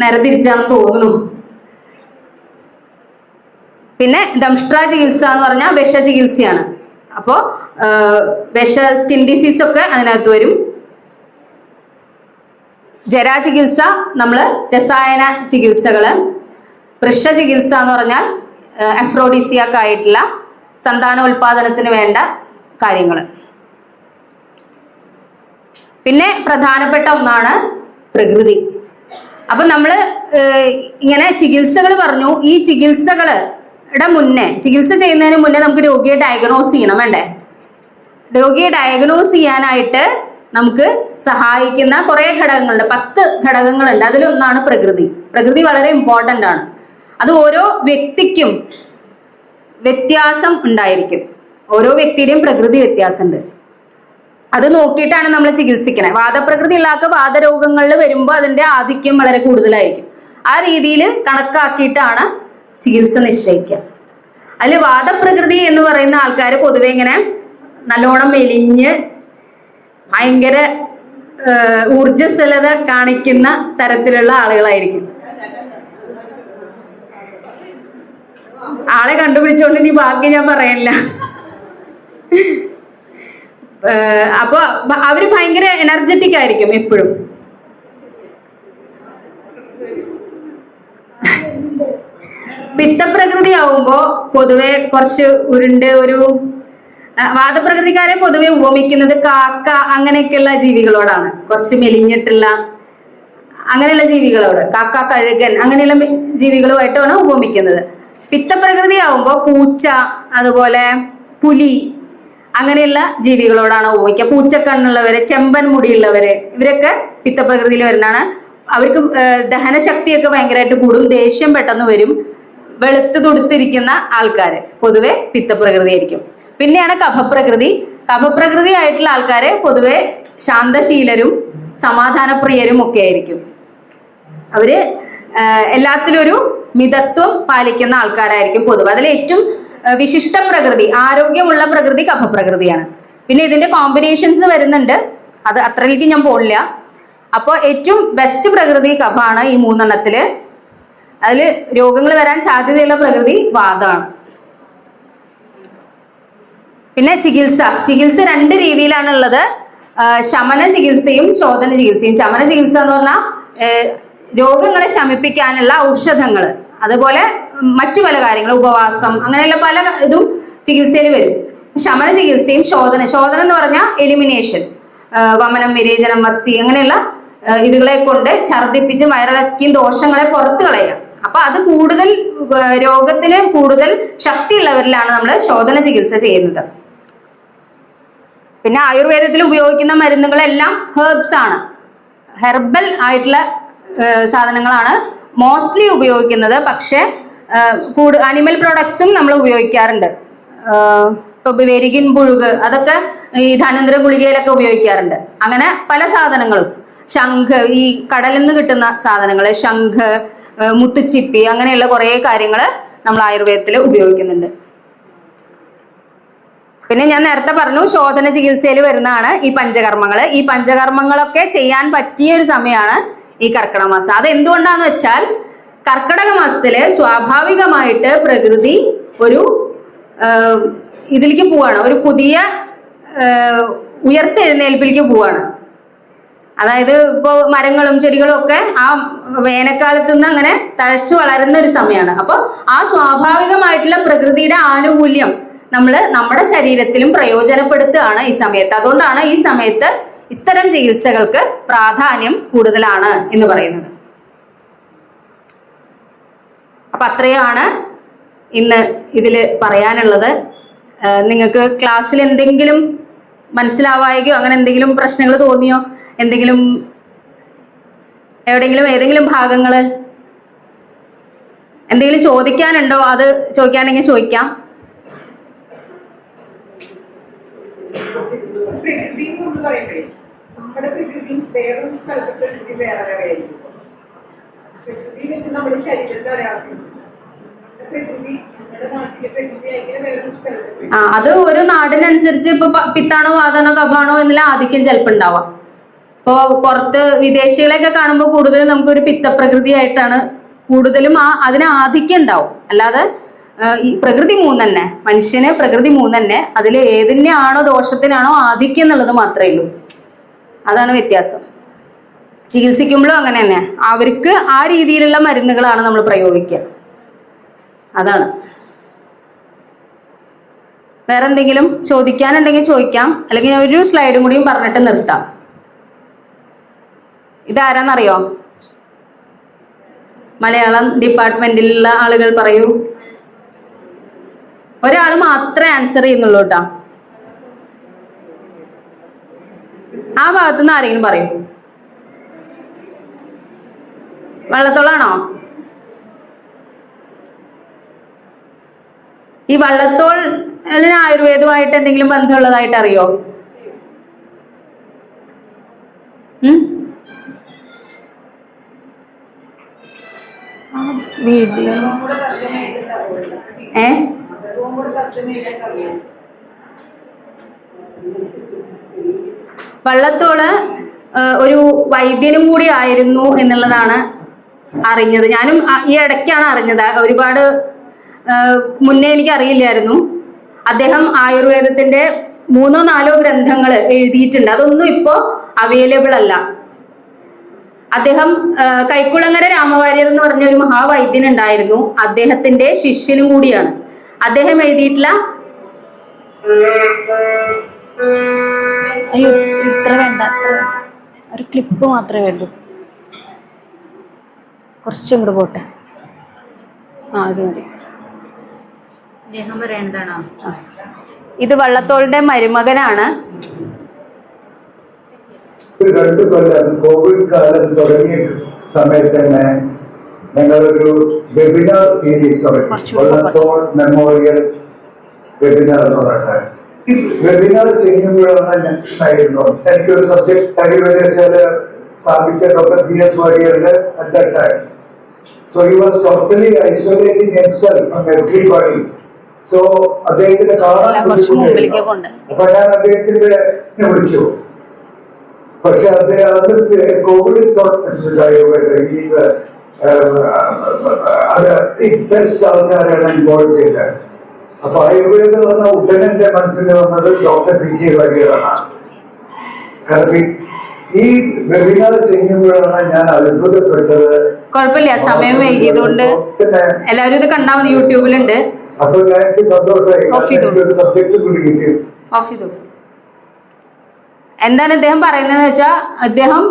നേരെ തിരിച്ചാണെന്ന് തോന്നുന്നു. പിന്നെ ദംഷ്ട്ര ചികിത്സ എന്ന് പറഞ്ഞാൽ വിഷചികിത്സയാണ്. അപ്പോ സ്കിൻ ഡിസീസ് ഒക്കെ അതിനകത്ത് വരും. ജരാചികിത്സ നമ്മള് രസായന ചികിത്സകള്. വൃഷചികിത്സ എന്ന് പറഞ്ഞാൽ അഫ്രോഡിസിയാക്ക് ആയിട്ടുള്ള സന്താനോൽപാദനത്തിന് വേണ്ട കാര്യങ്ങള്. പിന്നെ പ്രധാനപ്പെട്ട ഒന്നാണ് പ്രകൃതി. അപ്പൊ നമ്മള് ഇങ്ങനെ ചികിത്സകൾ പറഞ്ഞു. ഈ ചികിത്സകളുടെ മുന്നേ, ചികിത്സ ചെയ്യുന്നതിന് മുന്നേ നമുക്ക് രോഗിയെ ഡയഗ്നോസ് ചെയ്യണം, വേണ്ടേ? രോഗിയെ ഡയഗ്നോസ് ചെയ്യാനായിട്ട് നമുക്ക് സഹായിക്കുന്ന കുറെ ഘടകങ്ങളുണ്ട്. 10 ഘടകങ്ങളുണ്ട്. അതിലൊന്നാണ് പ്രകൃതി. പ്രകൃതി വളരെ ഇമ്പോർട്ടൻ്റ് ആണ്. അത് ഓരോ വ്യക്തിക്കും വ്യത്യാസം ഉണ്ടായിരിക്കും. ഓരോ വ്യക്തിയുടെയും പ്രകൃതി വ്യത്യാസമുണ്ട്. അത് നോക്കിയിട്ടാണ് നമ്മൾ ചികിത്സിക്കണേ. വാദപ്രകൃതി ഉള്ളാക്ക വാദരോഗങ്ങളിൽ വരുമ്പോൾ അതിന്റെ ആധിക്യം വളരെ കൂടുതലായിരിക്കും. ആ രീതിയിൽ കണക്കാക്കിയിട്ടാണ് ചികിത്സ നിശ്ചയിക്കുക. അതിൽ വാദപ്രകൃതി എന്ന് പറയുന്ന ആൾക്കാർ പൊതുവെ ഇങ്ങനെ നല്ലോണം മെലിഞ്ഞ് ഭയങ്കര ഊർജ്ജസ്വലത കാണിക്കുന്ന തരത്തിലുള്ള ആളുകളായിരിക്കും. ആളെ കണ്ടുപിടിച്ചോണ്ട് ഇനി ബാക്കി ഞാൻ പറയല്ല. അപ്പൊ അവര് ഭയങ്കര എനർജറ്റിക് ആയിരിക്കും എപ്പോഴും. പിത്തപ്രകൃതി ആവുമ്പോ പൊതുവെ കുറച്ച് ഉരുണ്ട് ഒരു വാദപ്രകൃതിക്കാരെ പൊതുവെ ഉപമിക്കുന്നത് കാക്ക അങ്ങനെയൊക്കെയുള്ള ജീവികളോടാണ്, കുറച്ച് മെലിഞ്ഞിട്ടുള്ള അങ്ങനെയുള്ള ജീവികളോട്, കാക്ക, കഴുകൻ അങ്ങനെയുള്ള ജീവികളുമായിട്ടാണ് ഉപമിക്കുന്നത്. പിത്തപ്രകൃതി ആവുമ്പോ പൂച്ച, അതുപോലെ പുലി അങ്ങനെയുള്ള ജീവികളോടാണ് ഉപമിക്കുക. പൂച്ചക്കണ്ണുള്ളവര്, ചെമ്പൻ മുടിയുള്ളവര്, ഇവരൊക്കെ പിത്തപ്രകൃതിയിൽ വരുന്നതാണ്. അവർക്ക് ദഹനശക്തിയൊക്കെ ഭയങ്കരമായിട്ട് കൂടും, ദേഷ്യം പെട്ടെന്ന് വരും. വെളുത്ത് തുടുത്തിരിക്കുന്ന ആൾക്കാര് പൊതുവെ പിത്തപ്രകൃതി ആയിരിക്കും. പിന്നെയാണ് കഫപ്രകൃതി. കഫപ്രകൃതി ആയിട്ടുള്ള ആൾക്കാര് പൊതുവെ ശാന്തശീലരും സമാധാനപ്രിയരും ഒക്കെ ആയിരിക്കും. അവര് എല്ലാത്തിലും ഒരു മിതത്വം പാലിക്കുന്ന ആൾക്കാരായിരിക്കും പൊതുവെ. അതിൽ ഏറ്റവും വിശിഷ്ട പ്രകൃതി, ആരോഗ്യമുള്ള പ്രകൃതി കഫപ്രകൃതിയാണ്. പിന്നെ ഇതിന്റെ കോമ്പിനേഷൻസ് വരുന്നുണ്ട്, അത് അത്രയിലേക്ക് ഞാൻ പോണില്ല. അപ്പോൾ ഏറ്റവും ബെസ്റ്റ് പ്രകൃതി കഫാണ് ഈ മൂന്നെണ്ണത്തില്. അതിൽ രോഗങ്ങൾ വരാൻ സാധ്യതയുള്ള പ്രകൃതി വാദമാണ്. പിന്നെ ചികിത്സ രണ്ട് രീതിയിലാണ് ഉള്ളത്. ശമന ചികിത്സയും ശോധന ചികിത്സയും. ശമന ചികിത്സ എന്ന് പറഞ്ഞാൽ രോഗങ്ങളെ ശമിപ്പിക്കാനുള്ള ഔഷധങ്ങൾ, അതുപോലെ മറ്റു പല കാര്യങ്ങൾ, ഉപവാസം, അങ്ങനെയുള്ള പല ഇതും ചികിത്സയിൽ വരും. ശമന ചികിത്സയും ശോധന എന്ന് പറഞ്ഞാൽ എലിമിനേഷൻ, വമനം, വിരേചനം, മസ്തി അങ്ങനെയുള്ള ഇതുകളെ കൊണ്ട് ഛർദിപ്പിച്ച് വയറിളക്കിയും ദോഷങ്ങളെ പുറത്തു കളയുക. അപ്പൊ അത് കൂടുതൽ രോഗത്തിന് കൂടുതൽ ശക്തിയുള്ളവരിലാണ് നമ്മൾ ശോധന ചികിത്സ ചെയ്യുന്നത്. പിന്നെ ആയുർവേദത്തിൽ ഉപയോഗിക്കുന്ന മരുന്നുകളെല്ലാം ഹെർബ്സ് ആണ്, ഹെർബൽ ആയിട്ടുള്ള സാധനങ്ങളാണ് മോസ്റ്റ്ലി ഉപയോഗിക്കുന്നത്. പക്ഷെ അനിമൽ പ്രോഡക്ട്സും നമ്മൾ ഉപയോഗിക്കാറുണ്ട്. ഇപ്പൊ വെരികിൻ പുഴുക് അതൊക്കെ ഈ ധന്വന്തര ഗുളികയിലൊക്കെ ഉപയോഗിക്കാറുണ്ട്. അങ്ങനെ പല സാധനങ്ങളും, ശംഖ്, ഈ കടലിൽ നിന്ന് കിട്ടുന്ന സാധനങ്ങള്, ശംഖ്, മുത്തുച്ചിപ്പി, അങ്ങനെയുള്ള കുറെ കാര്യങ്ങൾ നമ്മൾ ആയുർവേദത്തിൽ ഉപയോഗിക്കുന്നുണ്ട്. പിന്നെ ഞാൻ നേരത്തെ പറഞ്ഞു ശോധന ചികിത്സയിൽ വരുന്നതാണ് ഈ പഞ്ചകർമ്മങ്ങൾ. ഈ പഞ്ചകർമ്മങ്ങളൊക്കെ ചെയ്യാൻ പറ്റിയ ഒരു സമയമാണ് ഈ കർക്കിടക മാസം. അത് എന്തുകൊണ്ടാന്ന് വെച്ചാൽ കർക്കിടക മാസത്തില് സ്വാഭാവികമായിട്ട് പ്രകൃതി ഒരു ഇതിലേക്ക് പോവാണ്, ഒരു പുതിയ ഉയർത്തെഴുന്നേൽപ്പിലേക്ക് പോവാണ്. അതായത് ഇപ്പോൾ മരങ്ങളും ചെടികളും ഒക്കെ ആ വേനൽക്കാലത്ത് നിന്ന് അങ്ങനെ തഴച്ചു വളരുന്ന ഒരു സമയമാണ്. അപ്പൊ ആ സ്വാഭാവികമായിട്ടുള്ള പ്രകൃതിയുടെ ആനുകൂല്യം നമ്മൾ നമ്മുടെ ശരീരത്തിലും പ്രയോജനപ്പെടുത്തുകയാണ് ഈ സമയത്ത്. അതുകൊണ്ടാണ് ഈ സമയത്ത് ഇത്തരം ചികിത്സകൾക്ക് പ്രാധാന്യം കൂടുതലാണ് എന്ന് പറയുന്നത്. അപ്പൊ അത്രയാണ് ഇന്ന് ഇതില് പറയാനുള്ളത്. നിങ്ങൾക്ക് ക്ലാസ്സിൽ എന്തെങ്കിലും മനസ്സിലാവായോ, അങ്ങനെ എന്തെങ്കിലും പ്രശ്നങ്ങൾ തോന്നിയോ, എന്തെങ്കിലും ഏതെങ്കിലും ഭാഗങ്ങള് എന്തെങ്കിലും ചോദിക്കാനുണ്ടോ? അത് ചോദിക്കാണെങ്കിൽ ചോദിക്കാം. അത് ഓരോ നാടിനനുസരിച്ച് ഇപ്പൊ പിത്താണോ വാതാണോ കഫാണോ എന്നുള്ള ആധിക്യം ചിലപ്പോൾ ഉണ്ടാവാം. ഇപ്പോ പുറത്ത് വിദേശികളെയൊക്കെ കാണുമ്പോൾ കൂടുതലും നമുക്കൊരു പിത്തപ്രകൃതി ആയിട്ടാണ് കൂടുതലും അതിന് ആധിക്യം ഉണ്ടാവും. അല്ലാതെ ഈ പ്രകൃതി മൂന്നന്നെ, മനുഷ്യന് പ്രകൃതി മൂന്നന്നെ, അതിൽ ഏതിനാണോ ദോഷത്തിനാണോ ആധിക്യം എന്നുള്ളത് മാത്രമേ ഉള്ളൂ. അതാണ് വ്യത്യാസം. ചികിത്സിക്കുമ്പോഴും അങ്ങനെ തന്നെ അവർക്ക് ആ രീതിയിലുള്ള മരുന്നുകളാണ് നമ്മൾ പ്രയോഗിക്കുക. അതാണ്. വേറെ എന്തെങ്കിലും ചോദിക്കാനുണ്ടെങ്കിൽ ചോദിക്കാം, അല്ലെങ്കിൽ ഒരു സ്ലൈഡും കൂടിയും പറഞ്ഞിട്ട് നിർത്താം. ഇതാരാന്നറിയോ? മലയാളം ഡിപ്പാർട്ട്മെന്റിലുള്ള ആളുകൾ പറയൂ. ഒരാൾ മാത്രമേ ആൻസർ ചെയ്യുന്നുള്ളൂ കേട്ടോ. ആ ഭാഗത്തുനിന്ന് ആരെങ്കിലും പറയൂ. വള്ളത്തോളാണോ? ഈ വള്ളത്തോൾ ആയുർവേദമായിട്ട് എന്തെങ്കിലും ബന്ധമുള്ളതായിട്ട് അറിയോ? വീട്ടില് വള്ളത്തോള് ഒരു വൈദ്യനും കൂടി ആയിരുന്നു എന്നുള്ളതാണ് അറിഞ്ഞത്. ഞാനും ഈ ഇടയ്ക്കാണ് അറിഞ്ഞത്. ഒരുപാട് മുന്നേ എനിക്ക് അറിയില്ലായിരുന്നു. അദ്ദേഹം ആയുർവേദത്തിന്റെ 3-4 ഗ്രന്ഥങ്ങൾ എഴുതിയിട്ടുണ്ട്. അതൊന്നും ഇപ്പോ അവൈലബിൾ അല്ല. അദ്ദേഹം കൈക്കുളങ്ങര രാമവാര്യർ എന്ന് പറഞ്ഞ ഒരു മഹാവൈദ്യൻ ഉണ്ടായിരുന്നു. അദ്ദേഹത്തിന്റെ ശിഷ്യനും കൂടിയാണ്. അദ്ദേഹം എഴുതിയിട്ടുള്ള അയ്യോ ഇത്ര വേണ്ട, ഒരു ക്ലിപ്പ് മാത്രമേ വേണ്ടൂ. കുറച്ചും കൂടെ പോട്ടെ. അത് മതി. ഇത് വള്ളത്തോളിന്റെ മരുമകനാണ്. ഒരു 2 കൊല്ലം കോവിഡ് കാലം തുടങ്ങിയ സമയത്ത് തന്നെ ഞങ്ങളൊരു വെബിനാർ സീരീസ് തുടങ്ങി, വള്ളത്തോൾ മെമ്മോറിയൽ വെബിനാർ എന്ന് പറഞ്ഞിട്ട്. ഈ വെബിനാർ ചെയ്യുമ്പോഴാണ് ഞങ്ങൾക്കായിരുന്നു എനിക്കൊരു സബ്ജക്ട് ആയുർവേദശാല സ്ഥാപിച്ച ഡോക്ടർ PS വാര്യരുടെ at that time. So he was totally isolating himself from everybody. So അദ്ദേഹത്തിന്റെ കാണാൻ ബുദ്ധിമുട്ടായിരുന്നു. അപ്പൊ ഞാൻ അദ്ദേഹത്തിന്റെ വിളിച്ചു. പക്ഷെ അദ്ദേഹം കോവിഡ് ബെസ്റ്റ് ആൾക്കാരാണ് ഇൻവോൾവ് ചെയ്തത്. അപ്പൊ ആയുർവേദം എന്ന് പറഞ്ഞ ഉടനെ എന്റെ മനസ്സിൽ വന്നത് ഡോക്ടർ PG വാര്യറാണ്. കാരണം ഈ വെബിനാർ ചെയ്യുമ്പോഴാണ് ഞാൻ അത്ഭുതപ്പെട്ടത്. കുഴപ്പമില്ല, സമയം വൈകിയതുകൊണ്ട് എല്ലാവരും ഇത് കണ്ടാൽ മതി, യൂട്യൂബിലുണ്ട്. അപ്പൊ എനിക്ക് സന്തോഷമായി, സബ്ജക്ട് കൂടി കിട്ടി. എന്താണ് അദ്ദേഹം പറയുന്നത് വെച്ചാൽ, അദ്ദേഹം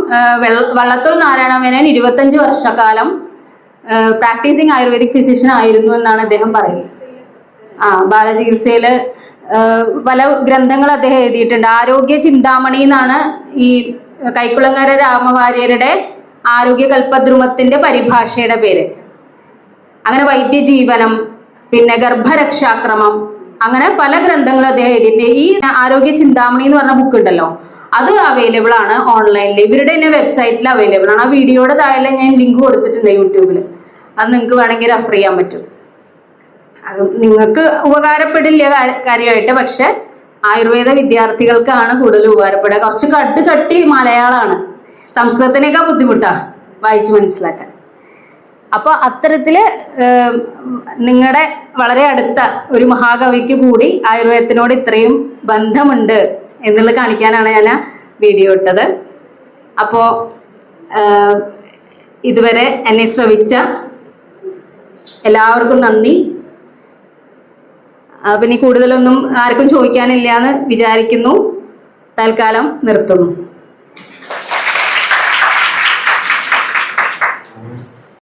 വള്ളത്തോൾ നാരായണ മേനോൻ 25 വർഷക്കാലം പ്രാക്ടീസിങ് ആയുർവേദിക് ഫിസിഷ്യൻ ആയിരുന്നു എന്നാണ് അദ്ദേഹം പറയുന്നത്. ബാലചികിത്സയില് പല ഗ്രന്ഥങ്ങൾ അദ്ദേഹം എഴുതിയിട്ടുണ്ട്. ആരോഗ്യ ചിന്താമണി എന്നാണ് ഈ കൈക്കുളങ്ങര രാമവാര്യരുടെ ആരോഗ്യ കൽപ്പദ്രുമത്തിന്റെ പരിഭാഷയുടെ പേര്. അങ്ങനെ വൈദ്യജീവനം, പിന്നെ ഗർഭരക്ഷാക്രമം, അങ്ങനെ പല ഗ്രന്ഥങ്ങളും അദ്ദേഹം എഴുതിയിട്ടുണ്ട്. ഈ ആരോഗ്യ ചിന്താമണി എന്ന് പറഞ്ഞ ബുക്ക് ഉണ്ടല്ലോ, അത് അവൈലബിൾ ആണ് ഓൺലൈനിൽ, ഇവരുടെ തന്നെ വെബ്സൈറ്റിൽ അവൈലബിൾ ആണ്. ആ വീഡിയോയുടെ താഴെ ഞാൻ ലിങ്ക് കൊടുത്തിട്ടുണ്ട് യൂട്യൂബിൽ. അത് നിങ്ങൾക്ക് വേണമെങ്കിൽ റെഫർ ചെയ്യാൻ പറ്റും. അത് നിങ്ങൾക്ക് ഉപകാരപ്പെടില്ല കാര്യമായിട്ട്, പക്ഷെ ആയുർവേദ വിദ്യാർത്ഥികൾക്കാണ് കൂടുതൽ ഉപകാരപ്പെടുക. കുറച്ച് കട്ടി മലയാളമാണ്, സംസ്കൃതത്തിനേക്കാൾ ബുദ്ധിമുട്ടാണ് വായിച്ച് മനസ്സിലാക്കാൻ. അപ്പോൾ അത്തരത്തില് നിങ്ങളുടെ വളരെ അടുത്ത ഒരു മഹാകവിക്ക് കൂടി ആയുർവേദത്തിനോട് ഇത്രയും ബന്ധമുണ്ട് എന്നുള്ളത് കാണിക്കാനാണ് ഞാൻ ആ വീഡിയോ ഇട്ടത്. അപ്പോൾ ഇതുവരെ എന്നെ ശ്രവിച്ച എല്ലാവർക്കും നന്ദി. പിന്നെ കൂടുതലൊന്നും ആർക്കും ചോദിക്കാനില്ല എന്ന് വിചാരിക്കുന്നു. തൽക്കാലം നിർത്തുന്നു.